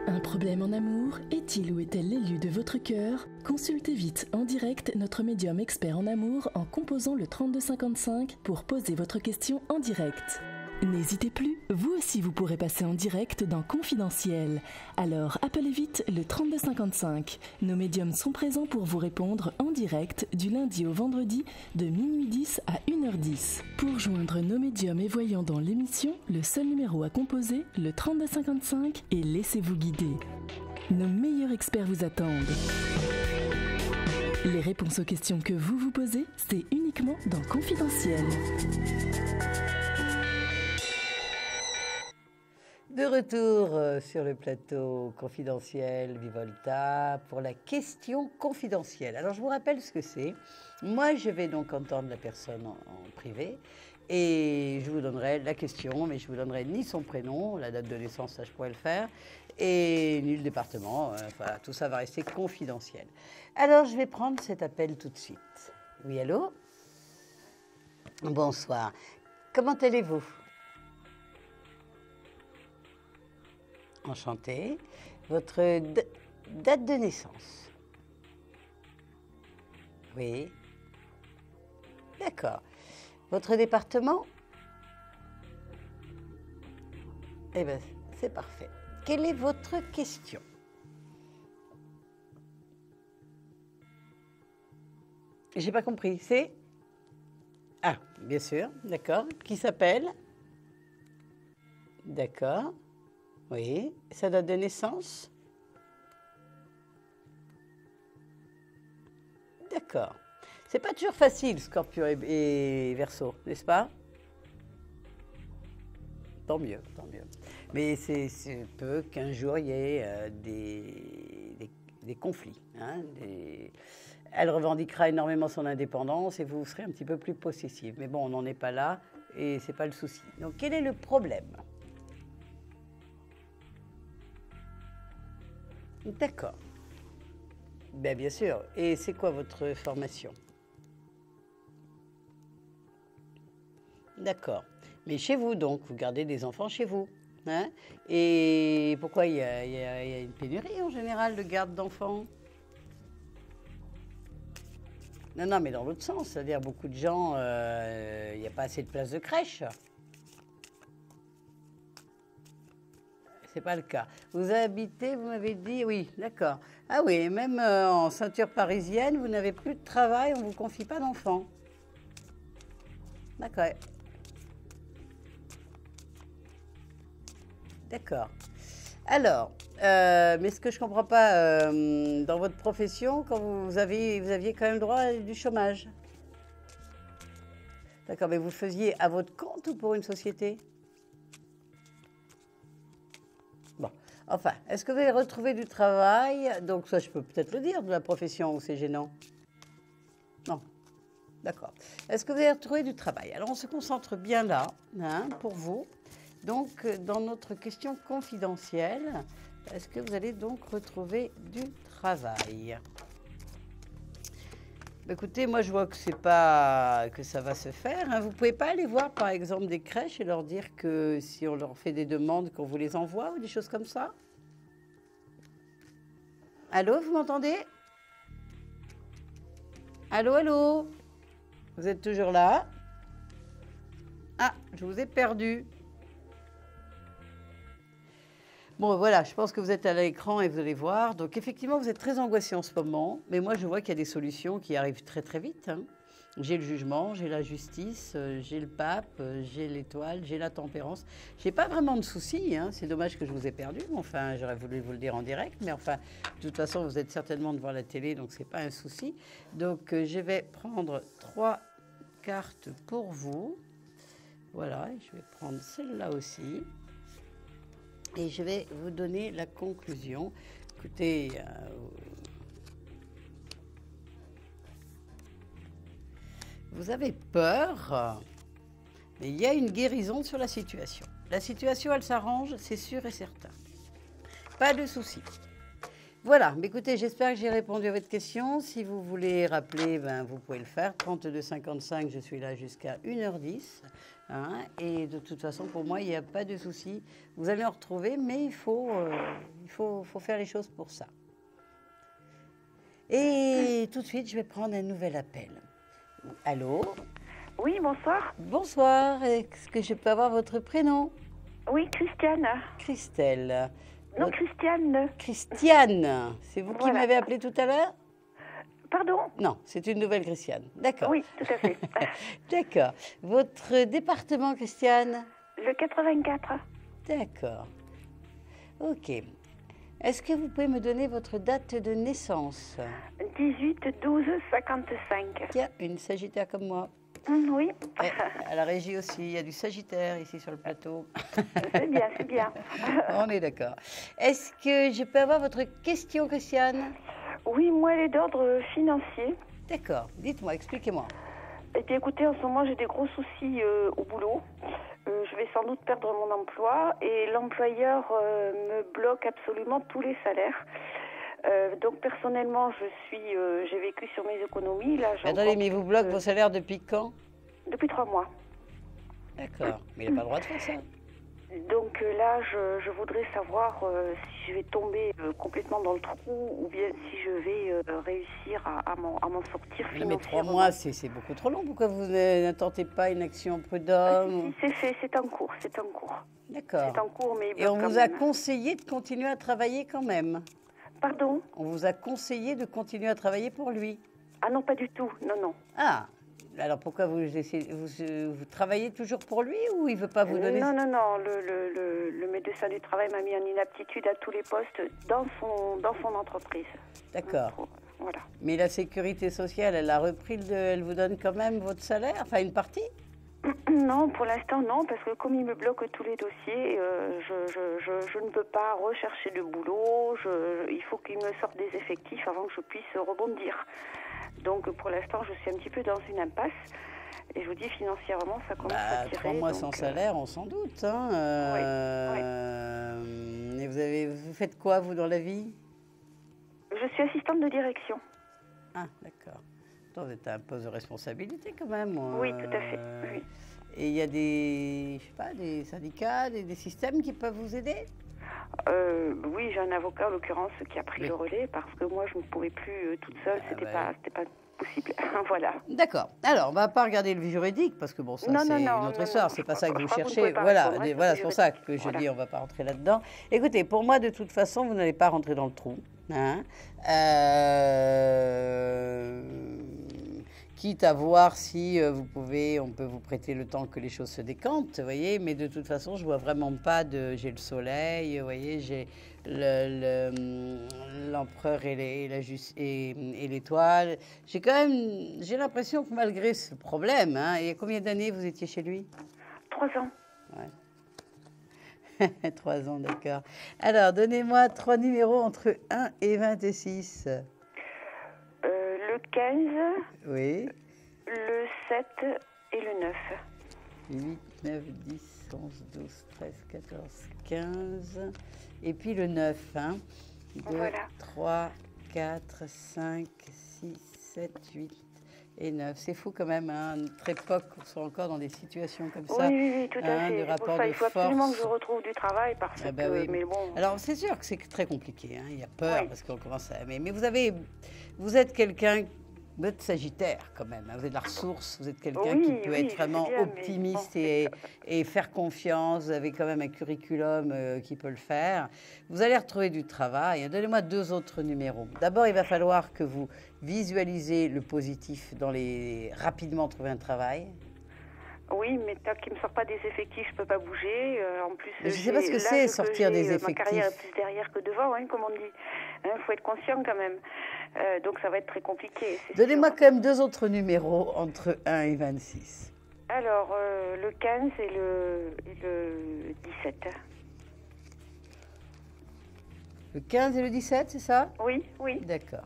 D: Un problème en amour est-il ou est-elle l'élu de votre cœur? Consultez vite en direct notre médium expert en amour en composant le 3255 pour poser votre question en direct. N'hésitez plus, vous aussi vous pourrez passer en direct dans Confidentiel. Alors appelez vite le 3255. Nos médiums sont présents pour vous répondre en direct du lundi au vendredi de minuit 10 à 1h10. Pour joindre nos médiums et voyants dans l'émission, le seul numéro à composer, le 3255, et laissez-vous guider. Nos meilleurs experts vous attendent. Les réponses aux questions que vous vous posez, c'est uniquement dans Confidentiel.
A: De retour sur le plateau confidentiel Vivolta pour la question confidentielle. Alors, je vous rappelle ce que c'est. Moi, je vais donc entendre la personne en privé et je vous donnerai la question, mais je ne vous donnerai ni son prénom, la date de naissance, ça je pourrais le faire, et ni le département. Voilà, tout ça va rester confidentiel. Alors, je vais prendre cet appel tout de suite. Oui, allô? Bonsoir. Comment allez-vous? Enchantée. Votre date de naissance? Oui. D'accord. Votre département? Eh bien, c'est parfait. Quelle est votre question? J'ai pas compris. C'est? Ah, bien sûr. D'accord. Qui s'appelle? D'accord. Oui, sa date de naissance? D'accord. C'est pas toujours facile, Scorpion et Verseau, n'est-ce pas? Tant mieux, tant mieux. Mais c'est peu qu'un jour il y ait des conflits. Hein, Elle revendiquera énormément son indépendance et vous serez un petit peu plus possessif. Mais bon, on n'en est pas là et c'est pas le souci. Donc, quel est le problème? D'accord. Bien sûr. Et c'est quoi votre formation? D'accord. Mais chez vous, donc, vous gardez des enfants chez vous. Hein? Et pourquoi il y a une pénurie en général de garde d'enfants? Non, mais dans l'autre sens. C'est-à-dire, beaucoup de gens, il n'y a pas assez de place de crèche. C'est pas le cas. Vous habitez, vous m'avez dit, oui, d'accord. Ah oui, même en ceinture parisienne, vous n'avez plus de travail, on ne vous confie pas d'enfants. D'accord. D'accord. Alors, mais ce que je ne comprends pas, dans votre profession, quand vous aviez quand même droit à du chômage. D'accord, mais vous faisiez à votre compte ou pour une société? Bon, enfin, est-ce que vous avez retrouvé du travail? Donc ça, je peux peut-être le dire, de la profession, ou c'est gênant? Non, d'accord. Est-ce que vous avez retrouvé du travail? Alors, on se concentre bien là, hein, pour vous. Donc, dans notre question confidentielle, est-ce que vous allez donc retrouver du travail? Écoutez, moi, je vois que c'est pas que ça va se faire. Hein. Vous pouvez pas aller voir, par exemple, des crèches et leur dire que si on leur fait des demandes, qu'on vous les envoie ou des choses comme ça? Allô, vous m'entendez? Allô, allô? Vous êtes toujours là? Ah, je vous ai perdu. Bon, voilà, je pense que vous êtes à l'écran et vous allez voir. Donc, effectivement, vous êtes très angoissé en ce moment. Mais moi, je vois qu'il y a des solutions qui arrivent très, très vite. Hein. J'ai le jugement, j'ai la justice, j'ai le pape, j'ai l'étoile, j'ai la tempérance. J'ai pas vraiment de soucis. Hein. C'est dommage que je vous ai perdu. Enfin, j'aurais voulu vous le dire en direct. Mais enfin, de toute façon, vous êtes certainement devant la télé, donc c'est pas un souci. Donc, je vais prendre 3 cartes pour vous. Voilà, et je vais prendre celle-là aussi. Et je vais vous donner la conclusion. Écoutez, vous avez peur, mais il y a une guérison sur la situation. La situation, elle s'arrange, c'est sûr et certain. Pas de souci. Voilà, mais écoutez, j'espère que j'ai répondu à votre question. Si vous voulez rappeler, ben, vous pouvez le faire. 32,55, je suis là jusqu'à 1h10. Hein, et de toute façon, pour moi, il n'y a pas de souci. Vous allez en retrouver, mais il faut faire les choses pour ça. Et tout de suite, je vais prendre un nouvel appel. Allô?
E: Oui, bonsoir.
A: Bonsoir, est-ce que je peux avoir votre prénom?
E: Oui, Christiane.
A: Christelle.
E: Non, Christiane.
A: Christiane, c'est vous qui
E: Voilà.
A: m'avez appelé tout à l'heure?
E: Pardon?
A: Non, c'est une nouvelle Christiane. D'accord.
E: Oui, tout à fait.
A: D'accord. Votre département, Christiane?
E: Le 84.
A: D'accord. Ok. Est-ce que vous pouvez me donner votre date de naissance?
E: 18-12-55.
A: Tiens, une Sagittaire comme moi.
E: Oui,
A: Eh, à la régie aussi, il y a du Sagittaire ici sur le plateau.
E: c'est bien, c'est bien.
A: On est d'accord. Est-ce que je peux avoir votre question, Christiane?
E: Oui, moi, elle est d'ordre financier.
A: D'accord. Dites-moi, expliquez-moi.
E: Eh bien, écoutez, en ce moment, j'ai des gros soucis au boulot. Je vais sans doute perdre mon emploi et l'employeur me bloque absolument tous les salaires. Donc, personnellement, j'ai vécu sur mes économies. Là,
A: Attendez, mais il vous bloque vos salaires depuis quand?
E: Depuis 3 mois.
A: D'accord. Mais il n'a pas le droit de faire ça.
E: Donc là, je voudrais savoir si je vais tomber complètement dans le trou ou bien si je vais réussir à m'en sortir
A: Non, mais 3
E: financièrement.
A: mois, c'est beaucoup trop long. Pourquoi vous n'intentez pas une action prud'homme?
E: Si, c'est en cours, c'est en cours.
A: D'accord.
E: C'est en cours, mais
A: Et on
E: quand
A: vous a
E: même.
A: conseillé de continuer à travailler quand même?
E: Pardon?
A: On vous a conseillé de continuer à travailler pour lui?
E: Ah non, pas du tout, non, non.
A: Ah, alors pourquoi vous travaillez toujours pour lui ou il ne veut pas vous donner?
E: Non, non, non, le médecin du travail m'a mis en inaptitude à tous les postes dans son entreprise.
A: D'accord.
E: Voilà.
A: Mais la sécurité sociale, elle a repris, elle vous donne quand même votre salaire, enfin une partie?
E: Non, pour l'instant, non, parce que comme il me bloque tous les dossiers, je ne peux pas rechercher de boulot. Il faut qu'il me sorte des effectifs avant que je puisse rebondir. Donc, pour l'instant, je suis un petit peu dans une impasse. Et je vous dis, financièrement, ça commence à tirer.
A: 3 mois
E: donc,
A: sans salaire, on s'en doute. Hein,
E: oui.
A: Et vous faites quoi, vous, dans la vie?
E: Je suis assistante de direction.
A: Ah, d'accord. Attends, vous êtes à un poste de responsabilité quand même.
E: Oui, tout à fait. Oui.
A: Et il y a des syndicats, des systèmes qui peuvent vous aider?
E: Oui, j'ai un avocat en l'occurrence qui a pris le relais parce que moi je ne pouvais plus toute seule, c'était pas possible. Voilà.
A: D'accord. Alors, on va pas regarder le juridique parce que bon, ça
E: Non,
A: c'est
E: non, non,
A: une autre
E: non,
A: histoire.
E: non,
A: C'est
E: je
A: pas ça que
E: crois
A: vous
E: que vous ne
A: cherchez.
E: pouvez pas
A: Voilà,
E: répondre,
A: voilà,
E: c'est
A: c'est pour ça que je
E: voilà.
A: dis on va pas rentrer là-dedans. Écoutez, pour moi, de toute façon, vous n'allez pas rentrer dans le trou. Hein. Quitte à voir si on peut vous prêter le temps que les choses se décantent, vous voyez, mais de toute façon, je vois vraiment pas j'ai le soleil, vous voyez, j'ai l'empereur et l'étoile. J'ai l'impression que malgré ce problème, hein, il y a combien d'années vous étiez chez lui?
E: 3 ans.
A: Ouais. 3 ans, d'accord. Alors, donnez-moi 3 numéros entre 1 et 26.
E: Le 15,
A: Oui.
E: le 7 et le 9.
A: 8, 9, 10, 11, 12, 13, 14, 15. Et puis le 9. Hein. 2,
E: Voilà.
A: 3, 4, 5, 6, 7, 8 et 9. C'est fou quand même, hein, à notre époque, on soit encore dans des situations comme ça.
E: Oui, tout à
A: hein,
E: fait.
A: de
E: C'est pour
A: rapport
E: ça,
A: de
E: il faut absolument
A: force.
E: que je retrouve du travail parce
A: Ah bah
E: que...
A: oui.
E: Mais bon...
A: Alors, c'est sûr que c'est très compliqué. Hein. Il y a peur
E: Oui.
A: parce qu'on commence à... Mais vous êtes quelqu'un... Vous êtes Sagittaire quand même, hein. Vous êtes de la ressource, vous êtes quelqu'un
E: Oui,
A: qui peut
E: oui,
A: être
E: je
A: vraiment
E: sais bien, mais
A: optimiste
E: bon,
A: et faire confiance. Vous avez quand même un curriculum qui peut le faire. Vous allez retrouver du travail. Donnez-moi 2 autres numéros. D'abord, il va falloir que vous visualisez le positif rapidement trouver un travail.
E: Oui, mais tant qu'il ne me sort pas des effectifs, je ne peux pas bouger. En plus,
A: Mais je ne sais pas ce que c'est, sortir des effectifs.
E: Ma carrière est plus derrière que devant, hein, comme on dit. Il faut être conscient quand même. Donc ça va être très compliqué.
A: Donnez-moi
E: sûr.
A: quand même 2 autres numéros entre 1 et 26.
E: Alors, le 15 et le 17.
A: Le 15 et le 17, c'est ça?
E: Oui, oui.
A: D'accord.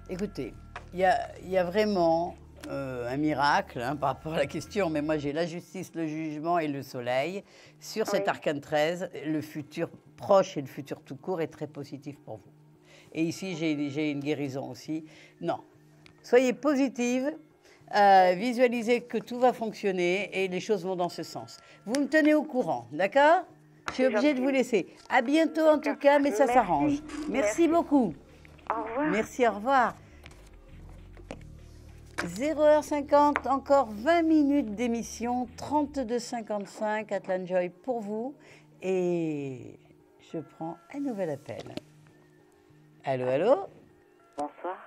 A: Écoutez, il y a vraiment un miracle hein, par rapport à la question, mais moi j'ai la justice, le jugement et le soleil. Sur cet arcane 13, le futur proche et le futur tout court est très positif pour vous. Et ici, j'ai une guérison aussi. Non, soyez positive, visualisez que tout va fonctionner et les choses vont dans ce sens. Vous me tenez au courant, d'accord? Je suis obligée de vous laisser. À bientôt en tout cas, mais ça s'arrange. Merci beaucoup.
E: Au revoir.
A: Merci, au revoir. 0h50, encore 20 minutes d'émission, 32,55 Atlan Joy pour vous. Et je prends un nouvel appel. Allô, allô?
F: Bonsoir.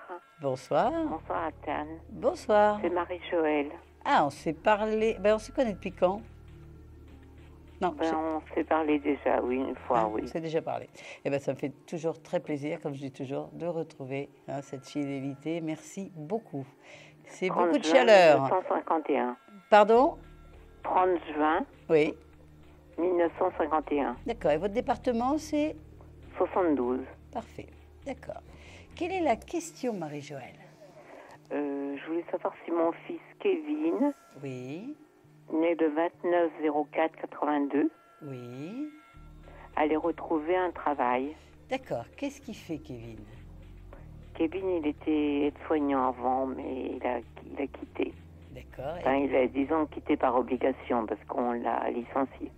A: Bonsoir.
F: Bonsoir Atlan.
A: Bonsoir.
F: C'est Marie-Joëlle.
A: Ah, on s'est parlé. Ben, on se connaît depuis quand? Non,
F: On s'est parlé déjà, oui, une fois,
A: ah,
F: oui.
A: on s'est déjà parlé. Eh ben, ça me fait toujours très plaisir, comme je dis toujours, de retrouver hein, cette fidélité. Merci beaucoup. C'est beaucoup de chaleur.
F: 1951.
A: Pardon?
F: 30 juin
A: Oui.
F: 1951.
A: D'accord. Et votre département, c'est?
F: 72.
A: Parfait. D'accord. Quelle est la question, Marie-Joëlle?
F: Je voulais savoir si mon fils Kevin,
A: Oui.
F: né le 29-04-82,
A: Oui.
F: allait retrouver un travail.
A: D'accord. Qu'est-ce qu'il fait, Kevin?
F: Kevin, il était aide-soignant avant, mais il a quitté.
A: D'accord.
F: Enfin, il a, disons, quitté par obligation parce qu'on l'a licencié.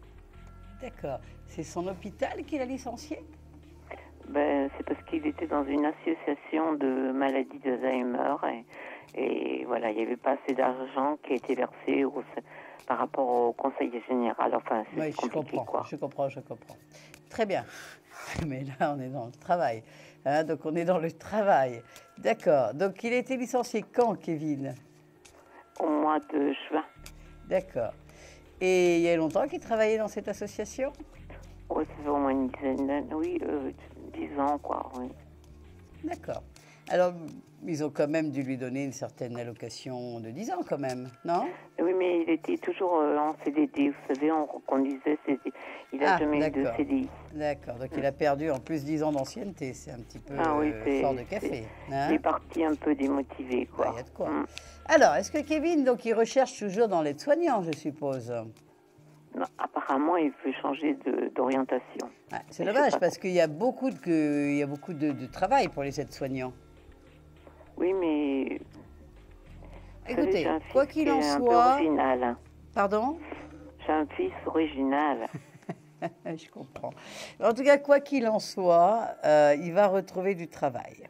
A: D'accord. C'est son hôpital qui l'a licencié?
F: Ben, c'est parce qu'il était dans une association de maladies d'Alzheimer et voilà, il n'y avait pas assez d'argent qui a été versé par rapport au conseiller général. Enfin, c'est
A: Oui,
F: compliqué, quoi.
A: Je comprends. Très bien. Mais là, on est dans le travail. Hein, donc, on est dans le travail. D'accord. Donc, il a été licencié quand, Kevin?
F: Au mois de juin.
A: D'accord. Et il y a longtemps qu'il travaillait dans cette association?
F: Ouais, ça fait au moins une dizaine d'années, oui, 10 ans, quoi, oui.
A: D'accord. Alors, ils ont quand même dû lui donner une certaine allocation de 10 ans, quand même, non?
F: Oui, mais il était toujours en CDD, vous savez, on reconduisait, il n'a jamais eu de CDI.
A: D'accord, donc il a perdu en plus 10 ans d'ancienneté, c'est un petit peu
F: oui,
A: fort de café. Hein?
F: Il est parti un peu démotivé, quoi.
A: Il y a de quoi. Alors, est-ce que Kevin, donc, il recherche toujours dans l'aide-soignant, je suppose?
F: Non, apparemment, il veut changer d'orientation.
A: Ah, c'est dommage, parce qu'il y a beaucoup de travail pour les aides-soignants.
F: Oui, mais...
A: Écoutez,
F: savez,
A: quoi qu'il en
F: un peu
A: soit...
F: original. Hein.
A: Pardon?
F: J'ai un fils original.
A: Je comprends. En tout cas, quoi qu'il en soit, il va retrouver du travail.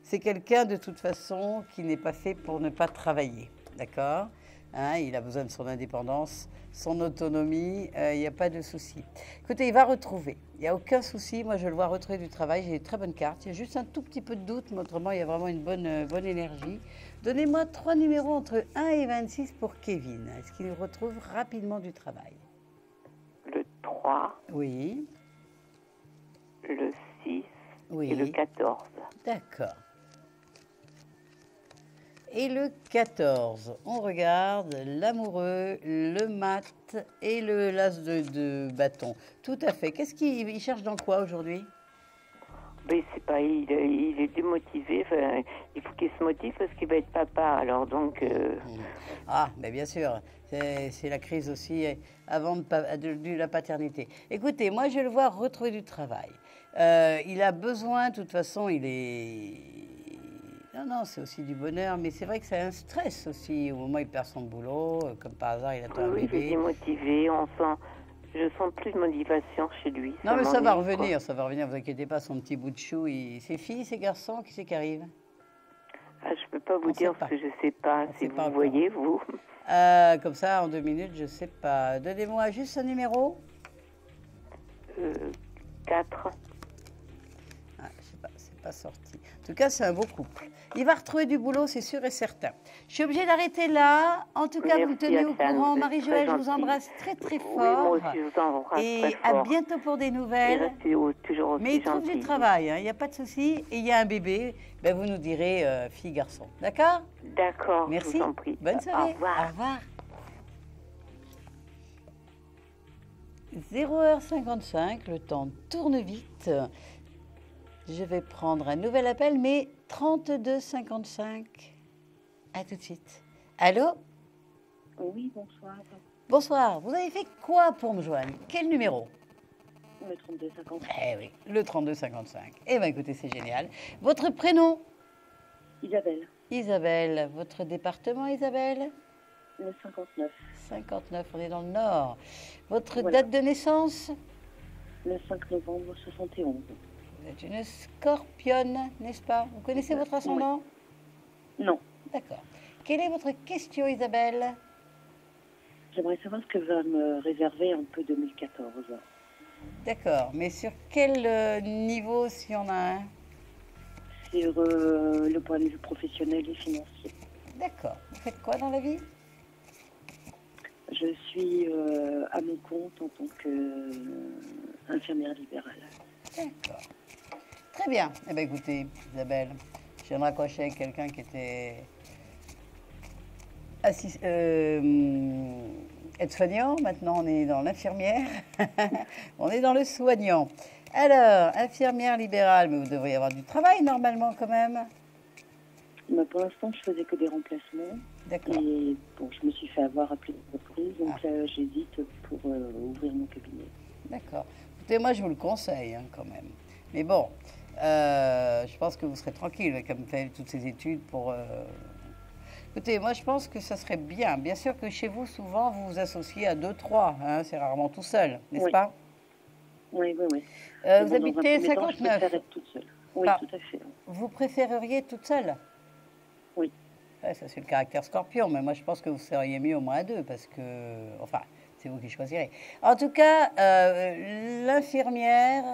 A: C'est quelqu'un, de toute façon, qui n'est pas fait pour ne pas travailler. D'accord? Hein, il a besoin de son indépendance, son autonomie, il n'y a pas de souci. Écoutez, il va retrouver. Il n'y a aucun souci. Moi, je le vois retrouver du travail. J'ai des très bonnes cartes. Il y a juste un tout petit peu de doute, mais autrement, il y a vraiment une bonne énergie. Donnez-moi 3 numéros entre 1 et 26 pour Kevin. Est-ce qu'il retrouve rapidement du travail?
F: Le 3.
A: Oui.
F: Le 6.
A: Oui.
F: Et le 14.
A: D'accord. Et le 14, on regarde l'amoureux, le mat et le las de bâton. Tout à fait. Qu'est-ce qu'il cherche dans quoi aujourd'hui?
F: Mais c'est pas, il est démotivé. Enfin, il faut qu'il se motive parce qu'il va être papa. Alors donc.
A: Ah, mais bien sûr. C'est la crise aussi avant de la paternité. Écoutez, moi je le vois retrouver du travail. Il a besoin, de toute façon, il est. Non, c'est aussi du bonheur, mais c'est vrai que c'est un stress aussi. Au moment où il perd son boulot, comme par hasard, il attend un bébé.
F: Oui, il est démotivé. Je sens plus de motivation chez lui.
A: Non, mais ça va revenir, vous inquiétez pas, son petit bout de chou. C'est filles, c'est garçons, qui c'est qui arrive?
F: Ah, je peux pas vous dire parce que je sais pas. Si vous voyez, vous.
A: Comme ça, en 2 minutes, je sais pas. Donnez-moi juste un numéro.
F: 4.
A: Ah, je sais pas, c'est pas sorti. En tout cas, c'est un beau couple. Il va retrouver du boulot, c'est sûr et certain. Je suis obligée d'arrêter là. En tout cas, vous me tenez au courant. Marie-Joëlle, je vous embrasse très, très fort.
F: Oui, moi aussi, je vous embrasse
A: et
F: très fort.
A: à bientôt pour des nouvelles.
F: Toujours aussi
A: mais il trouve
F: gentil.
A: du travail, il n'y a pas de souci. Et il y a un bébé, ben, vous nous direz fille, garçon. D'accord?
F: D'accord,
A: merci.
F: Je vous en prie.
A: Bonne soirée.
F: Au revoir.
A: Au revoir. 0h55, le temps tourne vite. Je vais prendre un nouvel appel, mais 32,55. À tout de suite. Allô?
G: Oui, bonsoir.
A: Bonsoir. Vous avez fait quoi pour me joindre? Quel numéro?
G: Le 32,55.
A: Eh oui, le 32,55. Eh bien, écoutez, c'est génial. Votre prénom?
G: Isabelle.
A: Isabelle. Votre département, Isabelle?
G: Le 59.
A: 59, on est dans le Nord. Votre
G: Voilà.
A: date de naissance?
G: Le 5 novembre 71.
A: Vous êtes une scorpionne, n'est-ce pas? Vous connaissez votre ascendant?
G: Non.
A: D'accord. Quelle est votre question, Isabelle?
G: J'aimerais savoir ce que va me réserver un peu 2014.
A: D'accord, mais sur quel niveau, si on a un?
G: Sur le point de vue professionnel et financier.
A: D'accord. Vous faites quoi dans la vie?
G: Je suis à mon compte en tant qu'infirmière libérale.
A: D'accord. Très bien. Eh bien, écoutez, Isabelle, je viens de raccrocher avec quelqu'un qui était aide-soignant. Maintenant, on est dans l'infirmière. On est dans le soignant. Alors, infirmière libérale, mais vous devriez avoir du travail normalement quand même.
G: Mais pour l'instant, je faisais que des remplacements.
A: D'accord.
G: Et bon, je me suis fait avoir à plusieurs reprises, donc là, j'hésite pour ouvrir mon cabinet.
A: D'accord. Écoutez, moi, je vous le conseille hein, quand même. Mais bon, je pense que vous serez tranquille, comme fait toutes ces études pour... Écoutez, moi, je pense que ça serait bien. Bien sûr que chez vous, souvent, vous vous associez à 2-3. Hein, c'est rarement tout seul, n'est-ce
G: Oui.
A: pas?
G: Oui, oui, oui.
A: Vous habitez 59.
G: Je préfère être toute seule. Oui,
A: Ah.
G: tout à fait.
A: Vous préféreriez être toute seule?
G: Oui.
A: Ouais, ça, c'est le caractère scorpion, mais moi, je pense que vous seriez mieux au moins à 2, parce que... Enfin, c'est vous qui choisirez. En tout cas, l'infirmière,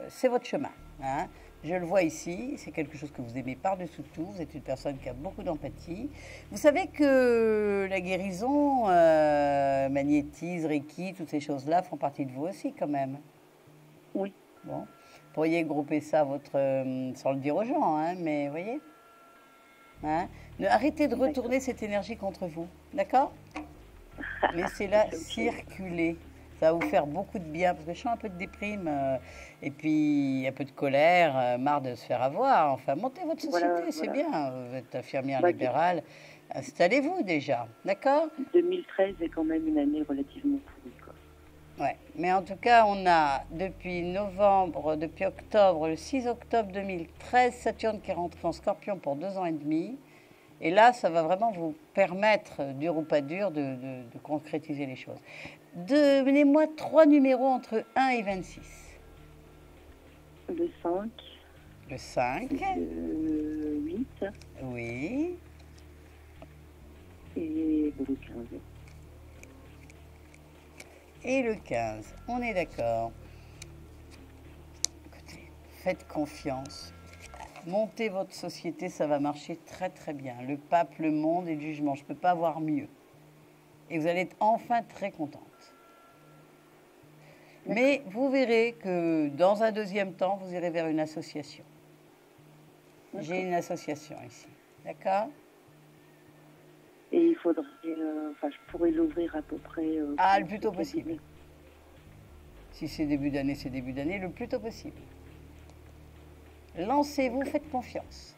A: c'est votre chemin. Hein. Je le vois ici, c'est quelque chose que vous aimez par-dessus tout. Vous êtes une personne qui a beaucoup d'empathie. Vous savez que la guérison, magnétisme, Reiki, toutes ces choses-là font partie de vous aussi quand même.
G: Oui.
A: Bon, vous pourriez grouper ça sans le dire aux gens, hein, mais vous voyez. Hein, arrêtez de retourner cette énergie contre vous, d'accord? Laissez-la circuler. Ça va vous faire beaucoup de bien, parce que je sens un peu de déprime et puis un peu de colère, marre de se faire avoir. Enfin, montez votre société,
G: Voilà,
A: c'est
G: voilà.
A: bien. Vous êtes infirmière
G: Bah,
A: libérale. Installez-vous déjà, d'accord?
G: 2013 est quand même une année relativement pourrie, quoi.
A: Ouais. Mais en tout cas, on a depuis octobre, le 6 octobre 2013, Saturne qui est rentré en Scorpion pour 2 ans et demi. Et là, ça va vraiment vous permettre, dur ou pas dur, de concrétiser les choses. Donnez-moi 3 numéros entre 1 et 26.
G: Le 5,
A: Le 5,
G: le 8
A: oui,
G: et le 15.
A: et le 15. On est d'accord. Écoutez, faites confiance. Montez votre société, ça va marcher très très bien. Le pape, le monde et le jugement, je ne peux pas avoir mieux. Et vous allez être enfin très contente. Mais vous verrez que dans un deuxième temps, vous irez vers une association. J'ai une association ici, d'accord?
G: Et il faudrait, je pourrais l'ouvrir à peu près...
A: Ah, le plus tôt possible. Si c'est début d'année, c'est début d'année, le plus tôt possible. Lancez-vous, faites confiance.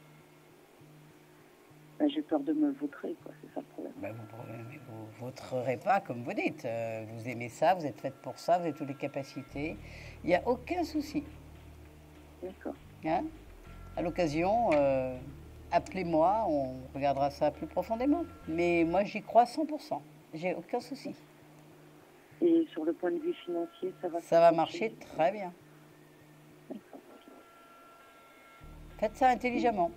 G: J'ai peur de me vautrer, quoi, c'est ça le problème.
A: Ben, vous ne vautrerez pas, comme vous dites. Vous aimez ça, vous êtes faite pour ça, vous avez toutes les capacités. Il n'y a aucun souci.
G: D'accord.
A: Hein? À l'occasion, appelez-moi, on regardera ça plus profondément. Mais moi, j'y crois 100%. J'ai aucun souci.
G: Et sur le point de vue financier, ça va...
A: Ça va marcher très bien.
G: D'accord.
A: Faites ça intelligemment.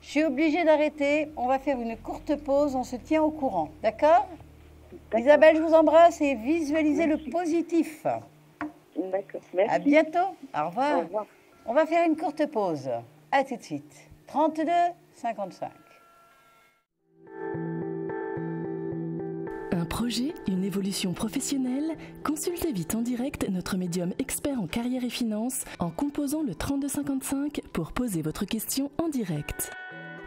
A: Je suis obligée d'arrêter. On va faire une courte pause. On se tient au courant. D'accord? Isabelle, je vous embrasse et visualisez le positif.
G: D'accord. Merci.
A: À bientôt. Au revoir.
G: Au revoir.
A: On va faire une courte pause. À tout de suite. 32,55.
D: Un projet, une évolution professionnelle? Consultez vite en direct notre médium expert en carrière et finance en composant le 3255 pour poser votre question en direct.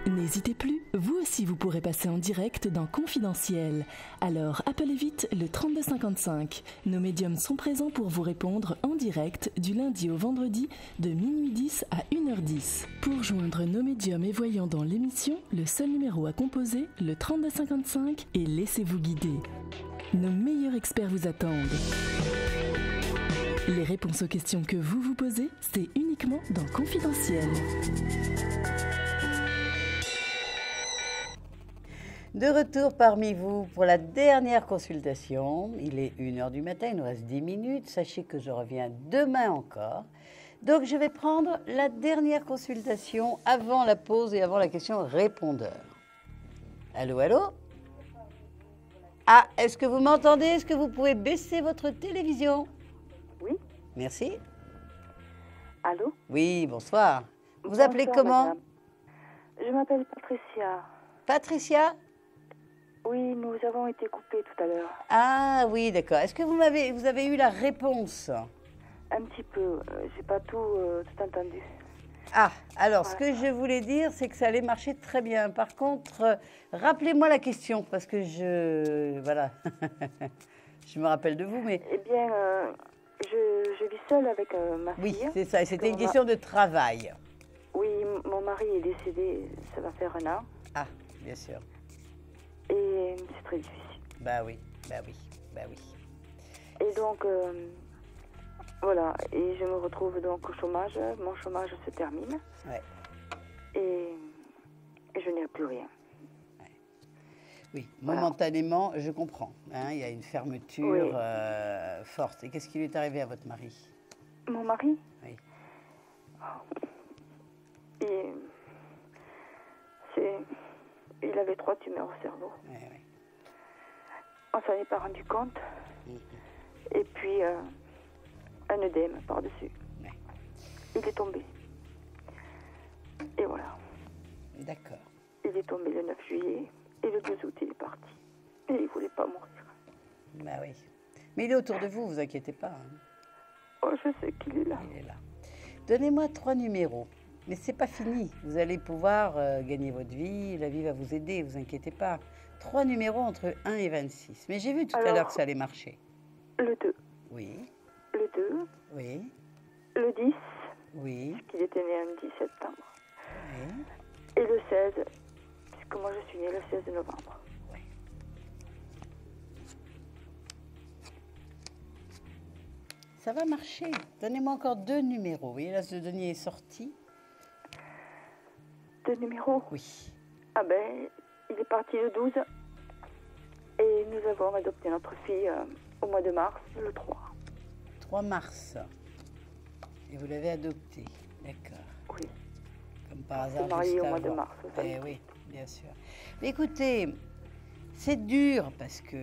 D: N'hésitez plus, vous aussi vous pourrez passer en direct dans Confidentiel. Alors appelez vite le 3255. Nos médiums sont présents pour vous répondre en direct du lundi au vendredi de minuit 10 à 1h10. Pour joindre nos médiums et voyants dans l'émission, le seul numéro à composer, le 3255, et laissez-vous guider. Nos meilleurs experts vous attendent. Les réponses aux questions que vous vous posez, c'est uniquement dans Confidentiel.
A: De retour parmi vous pour la dernière consultation. Il est 1h du matin, il nous reste 10 minutes. Sachez que je reviens demain encore. Donc, je vais prendre la dernière consultation avant la pause et avant la question répondeur. Allô, allô? Ah, est-ce que vous m'entendez? Est-ce que vous pouvez baisser votre télévision?
E: Oui.
A: Merci.
E: Allô?
A: Oui, bonsoir. Vous
E: Bonsoir,
A: appelez comment?
E: madame. Je m'appelle Patricia.
A: Patricia?
E: Oui, nous avons été coupés tout à l'heure.
A: Ah oui, d'accord. Est-ce que vous avez eu la réponse?
E: Un petit peu. J'ai pas tout entendu.
A: Ah, alors,
E: Voilà.
A: ce que je voulais dire, c'est que ça allait marcher très bien. Par contre, rappelez-moi la question, parce que voilà, je me rappelle de vous, mais...
E: Eh bien, je vis seule avec ma
A: Oui,
E: fille.
A: c'est ça, et c'était une
E: Mon
A: question de travail.
E: Oui, mon mari est décédé, ça va faire 1 an.
A: Ah, bien sûr.
E: Et c'est très difficile.
A: Bah oui, bah oui, bah oui.
E: Et donc, voilà. Et je me retrouve donc au chômage. Mon chômage se termine.
A: Ouais.
E: Et je n'ai plus rien.
A: Oui,
E: Voilà.
A: momentanément, je comprends. Hein, il y a une fermeture
E: Oui.
A: forte. Et qu'est-ce qui lui est arrivé à votre mari?
E: Mon mari?
A: Oui.
E: Et il avait 3 tumeurs au cerveau.
A: Ouais, ouais.
E: On s'en est pas rendu compte. Et puis, un œdème par-dessus.
A: Ouais.
E: Il est tombé. Et voilà.
A: D'accord.
E: Il est tombé le 9 juillet. Et le 2 août, il est parti. Et il voulait pas mourir.
A: Bah oui. Mais il est autour de vous, vous inquiétez pas. Hein.
E: Oh, je sais qu'il est là.
A: Il est là. Donnez-moi 3 numéros. Mais c'est pas fini. Vous allez pouvoir gagner votre vie. La vie va vous aider, vous inquiétez pas. 3 numéros entre 1 et 26. Mais j'ai vu tout à
E: Alors,
A: l'heure que ça allait marcher.
E: Le 2.
A: Oui,
E: Le 2.
A: oui,
E: Le 10.
A: oui,
E: Puisqu'il était né un 10 septembre.
A: oui.
E: Et le 16. Puisque moi, je suis née le 16 novembre.
A: Ça va marcher. Donnez-moi encore 2 numéros. Vous voyez, là, ce dernier est sorti.
E: 2 numéros.
A: Oui.
E: Ah ben, il est parti le 12. Et nous avons adopté notre fille au mois de mars, le 3.
A: 3 mars. Et vous l'avez adopté. D'accord.
E: Oui.
A: Comme par
E: On
A: hasard,
E: s'est mariés
A: juste
E: au mois de
A: avant.
E: mars, ça.
A: Eh oui, bien sûr. Mais écoutez, c'est dur parce que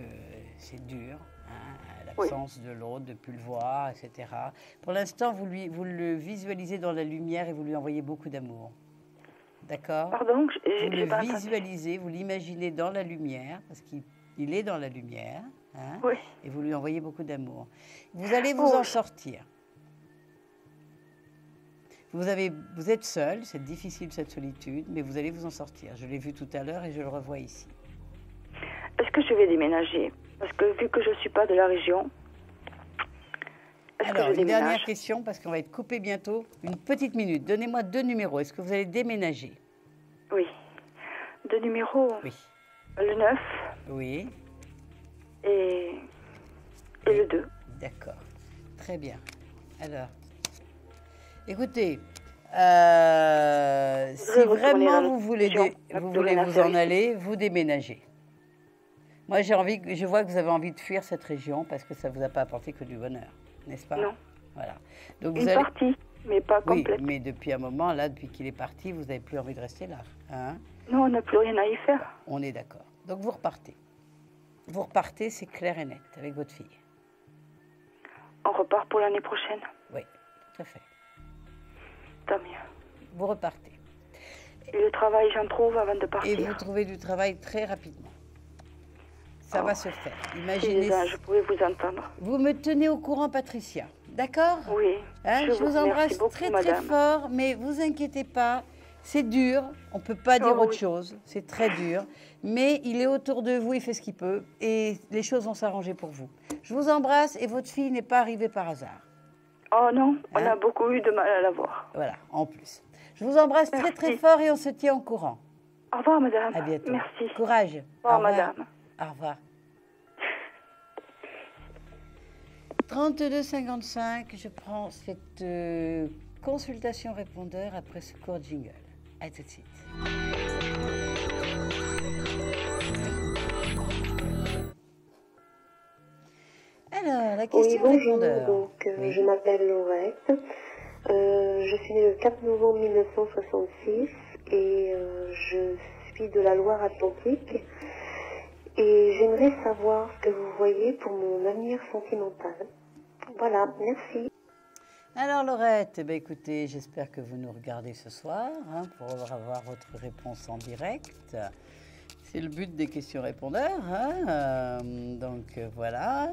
A: c'est dur, hein, l'absence de l'autre, de ne plus le voir, etc. Pour l'instant, vous le visualisez dans la lumière et vous lui envoyez beaucoup d'amour. D'accord?
E: Pardon,
A: Vous
E: j'ai
A: le
E: pas entendu.
A: visualisez, vous l'imaginez dans la lumière, parce qu'il est dans la lumière, hein,
E: Oui.
A: et vous lui envoyez beaucoup d'amour. Vous allez vous
E: Oh.
A: en sortir. Vous êtes seul, c'est difficile cette solitude, mais vous allez vous en sortir. Je l'ai vu tout à l'heure et je le revois ici.
E: Est-ce que je vais déménager? Parce que vu que je ne suis pas de la région, est-ce que
A: Alors,
E: je
A: une dernière
E: déménage?
A: question, parce qu'on va être coupé bientôt. Une petite minute. Donnez-moi 2 numéros. Est-ce que vous allez déménager?
E: Oui. 2 numéros.
A: Oui.
E: Le 9
A: Oui.
E: et le 2.
A: D'accord. Très bien. Alors, écoutez, si
E: voudrais retourner
A: vraiment
E: dans
A: vous voulez,
E: l'option,
A: vous
E: retourner
A: voulez
E: la
A: vous en
E: service.
A: aller, vous déménagez. Moi, je vois que vous avez envie de fuir cette région parce que ça ne vous a pas apporté que du bonheur, n'est-ce pas?
E: Non.
A: Voilà. Donc vous
E: Une
A: allez...
E: partie, mais pas
A: Oui,
E: complète.
A: mais depuis un moment, là, depuis qu'il est parti, vous n'avez plus envie de rester là. Hein?
E: Non, on n'a plus rien à y faire.
A: On est d'accord. Donc vous repartez. Vous repartez, c'est clair et net, avec votre fille.
E: On repart pour l'année prochaine.
A: Oui, tout à fait.
E: Tant mieux.
A: Vous repartez.
E: Et le travail, j'en trouve avant de partir.
A: Et vous trouvez du travail très rapidement. Ça
E: Oh,
A: va se faire.
E: Si
A: Imaginez.
E: je pouvais vous entendre.
A: Vous me tenez au courant, Patricia. D'accord?
E: Oui.
A: Hein, je vous
E: remercie
A: embrasse
E: beaucoup,
A: très
E: madame.
A: fort, mais vous inquiétez pas. C'est dur, on ne peut pas dire
E: Oh,
A: autre
E: oui.
A: chose, c'est très dur, mais il est autour de vous, il fait ce qu'il peut et les choses vont s'arranger pour vous. Je vous embrasse et votre fille n'est pas arrivée par hasard.
E: Oh non, on
A: Hein?
E: a beaucoup eu de mal à la voir.
A: Voilà, en plus. Je vous embrasse très très
E: Merci.
A: fort et on se tient au courant.
E: Au revoir, madame.
A: À bientôt.
E: Merci.
A: Courage.
E: Au revoir, madame.
A: Au revoir. 32,55, je prends cette consultation répondeur après ce court jingle. À tout de suite. Alors, la
H: Oui,
A: question
H: bonjour.
A: répondeur.
H: Donc,
A: Oui.
H: je m'appelle Laurette. Je suis née le 4 novembre 1966 et je suis de la Loire-Atlantique. Et j'aimerais savoir ce que vous voyez pour mon avenir sentimental. Voilà, merci.
A: Alors Laurette, eh bien, écoutez, j'espère que vous nous regardez ce soir pour avoir votre réponse en direct. C'est le but des questions répondeurs. Voilà.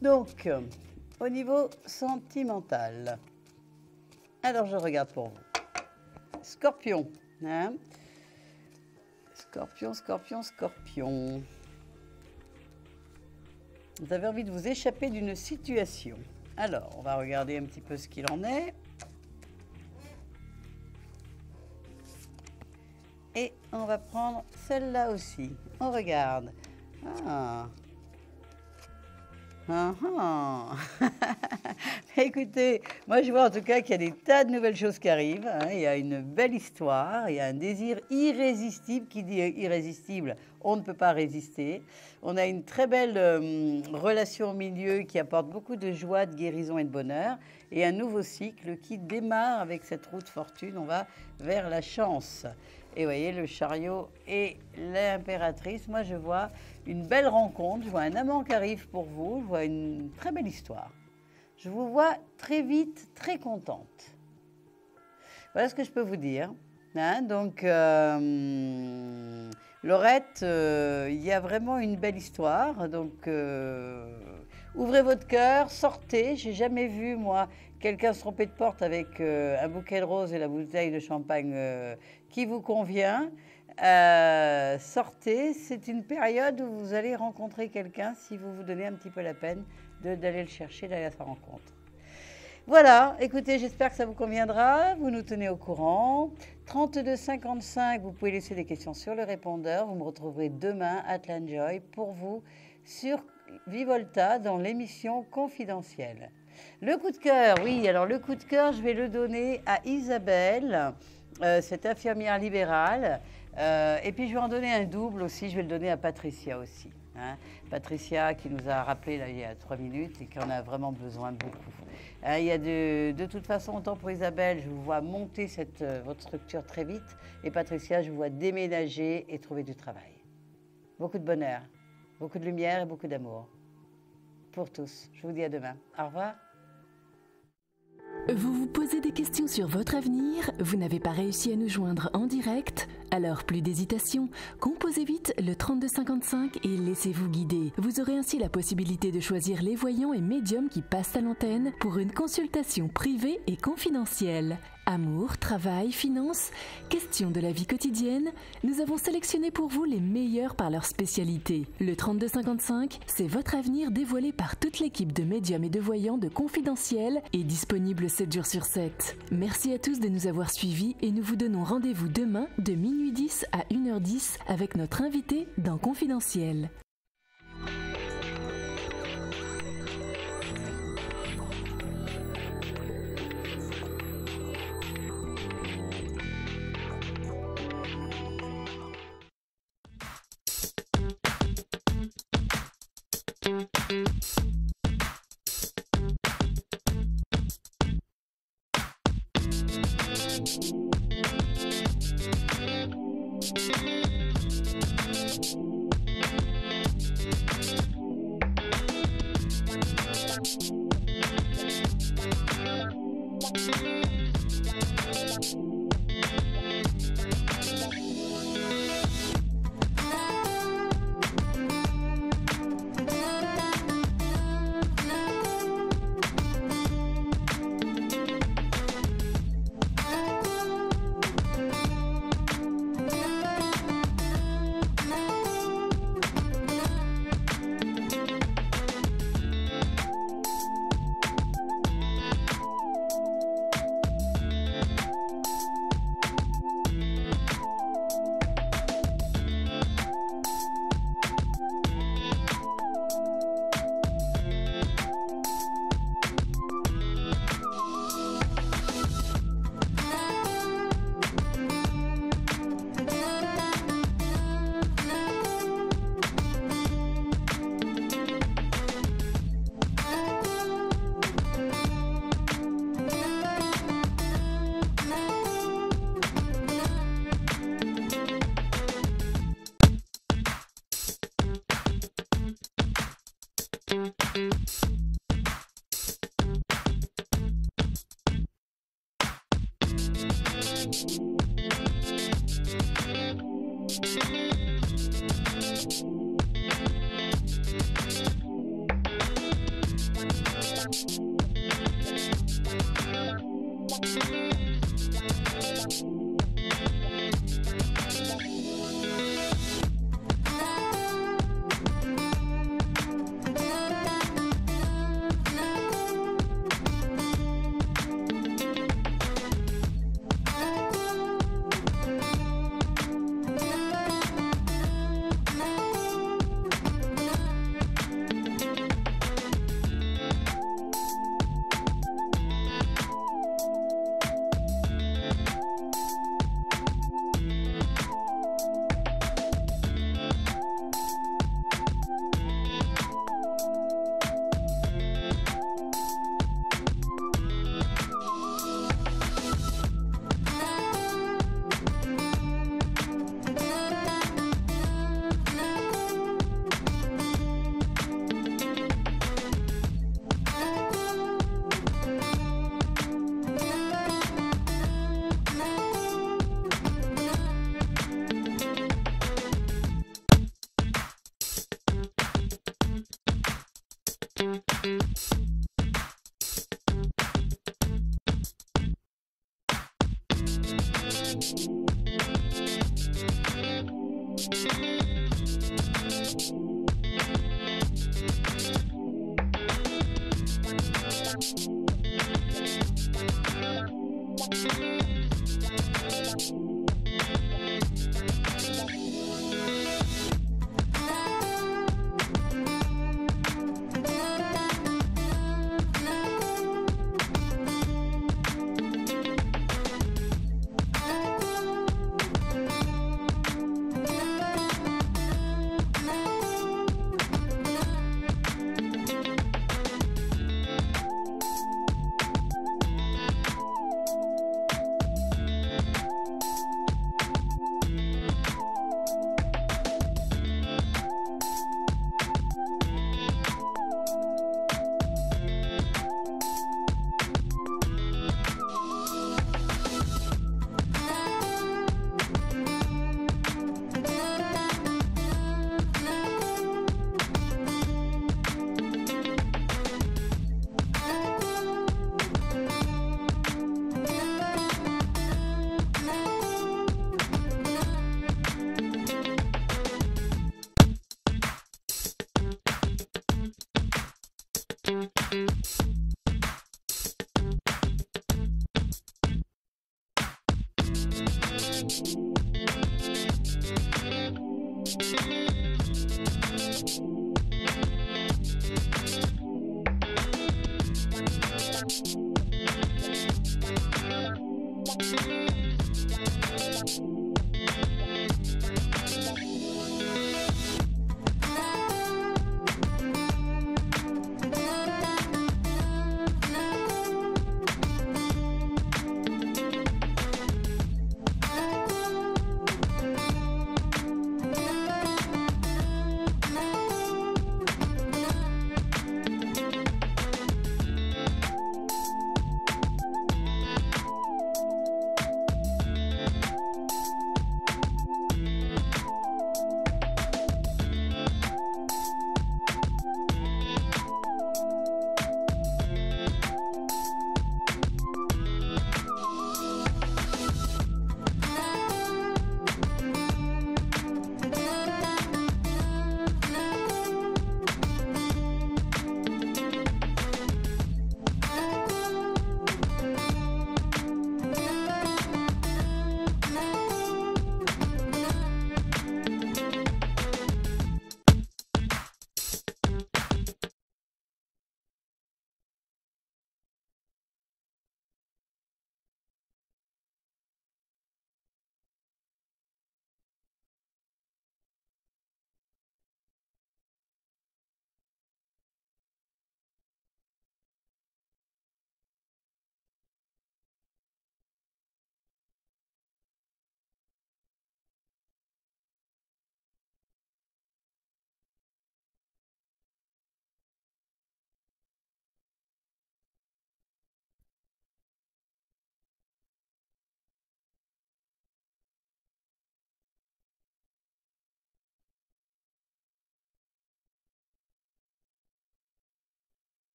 A: Donc, au niveau sentimental, alors je regarde pour vous. Scorpion. Scorpion, scorpion, scorpion. Vous avez envie de vous échapper d'une situation. Alors, on va regarder un petit peu ce qu'il en est. Et on va prendre celle-là aussi. On regarde. Écoutez, moi je vois en tout cas qu'il y a des tas de nouvelles choses qui arrivent. Il y a une belle histoire, il y a un désir irrésistible. Qui dit irrésistible, on ne peut pas résister. On a une très belle relation au milieu qui apporte beaucoup de joie, de guérison et de bonheur. Et un nouveau cycle qui démarre avec cette roue de fortune. On va vers la chance. Et vous voyez, le chariot et l'impératrice, moi je vois une belle rencontre, je vois un amant qui arrive pour vous, je vois une très belle histoire. Je vous vois très vite, très contente. Voilà ce que je peux vous dire. Donc, Laurette, il y a vraiment une belle histoire. Donc, ouvrez votre cœur, sortez. J'ai jamais vu, moi, quelqu'un se tromper de porte avec un bouquet de roses et la bouteille de champagne qui vous convient. Sortez, c'est une période où vous allez rencontrer quelqu'un si vous vous donnez un petit peu la peine d'aller le chercher, d'aller à sa rencontre. Voilà, écoutez, j'espère que ça vous conviendra. Vous nous tenez au courant. 32,55, vous pouvez laisser des questions sur le répondeur. Vous me retrouverez demain à Tlanjoy pour vous sur Vivolta dans l'émission Confidentielle. Le coup de cœur, oui, alors le coup de cœur, je vais le donner à Isabelle, cette infirmière libérale. Et puis je vais en donner un double aussi, je vais le donner à Patricia aussi. Patricia qui nous a rappelé là, il y a 3 minutes et qui en a vraiment besoin beaucoup. Il y a de toute façon, autant pour Isabelle, je vous vois monter votre structure très vite. Et Patricia, je vous vois déménager et trouver du travail. Beaucoup de bonheur, beaucoup de lumière et beaucoup d'amour. Pour tous. Je vous dis à demain. Au revoir.
D: Vous vous posez des questions sur votre avenir? Vous n'avez pas réussi à nous joindre en direct? Alors plus d'hésitation, composez vite le 3255 et laissez-vous guider. Vous aurez ainsi la possibilité de choisir les voyants et médiums qui passent à l'antenne pour une consultation privée et confidentielle. Amour, travail, finances, questions de la vie quotidienne, nous avons sélectionné pour vous les meilleurs par leur spécialité. Le 3255, c'est votre avenir dévoilé par toute l'équipe de médiums et de voyants de Confidentiel et disponible 7 jours sur 7. Merci à tous de nous avoir suivis et nous vous donnons rendez-vous demain de minuit 10 à 1h10 avec notre invité dans Confidentiel.
A: Bye.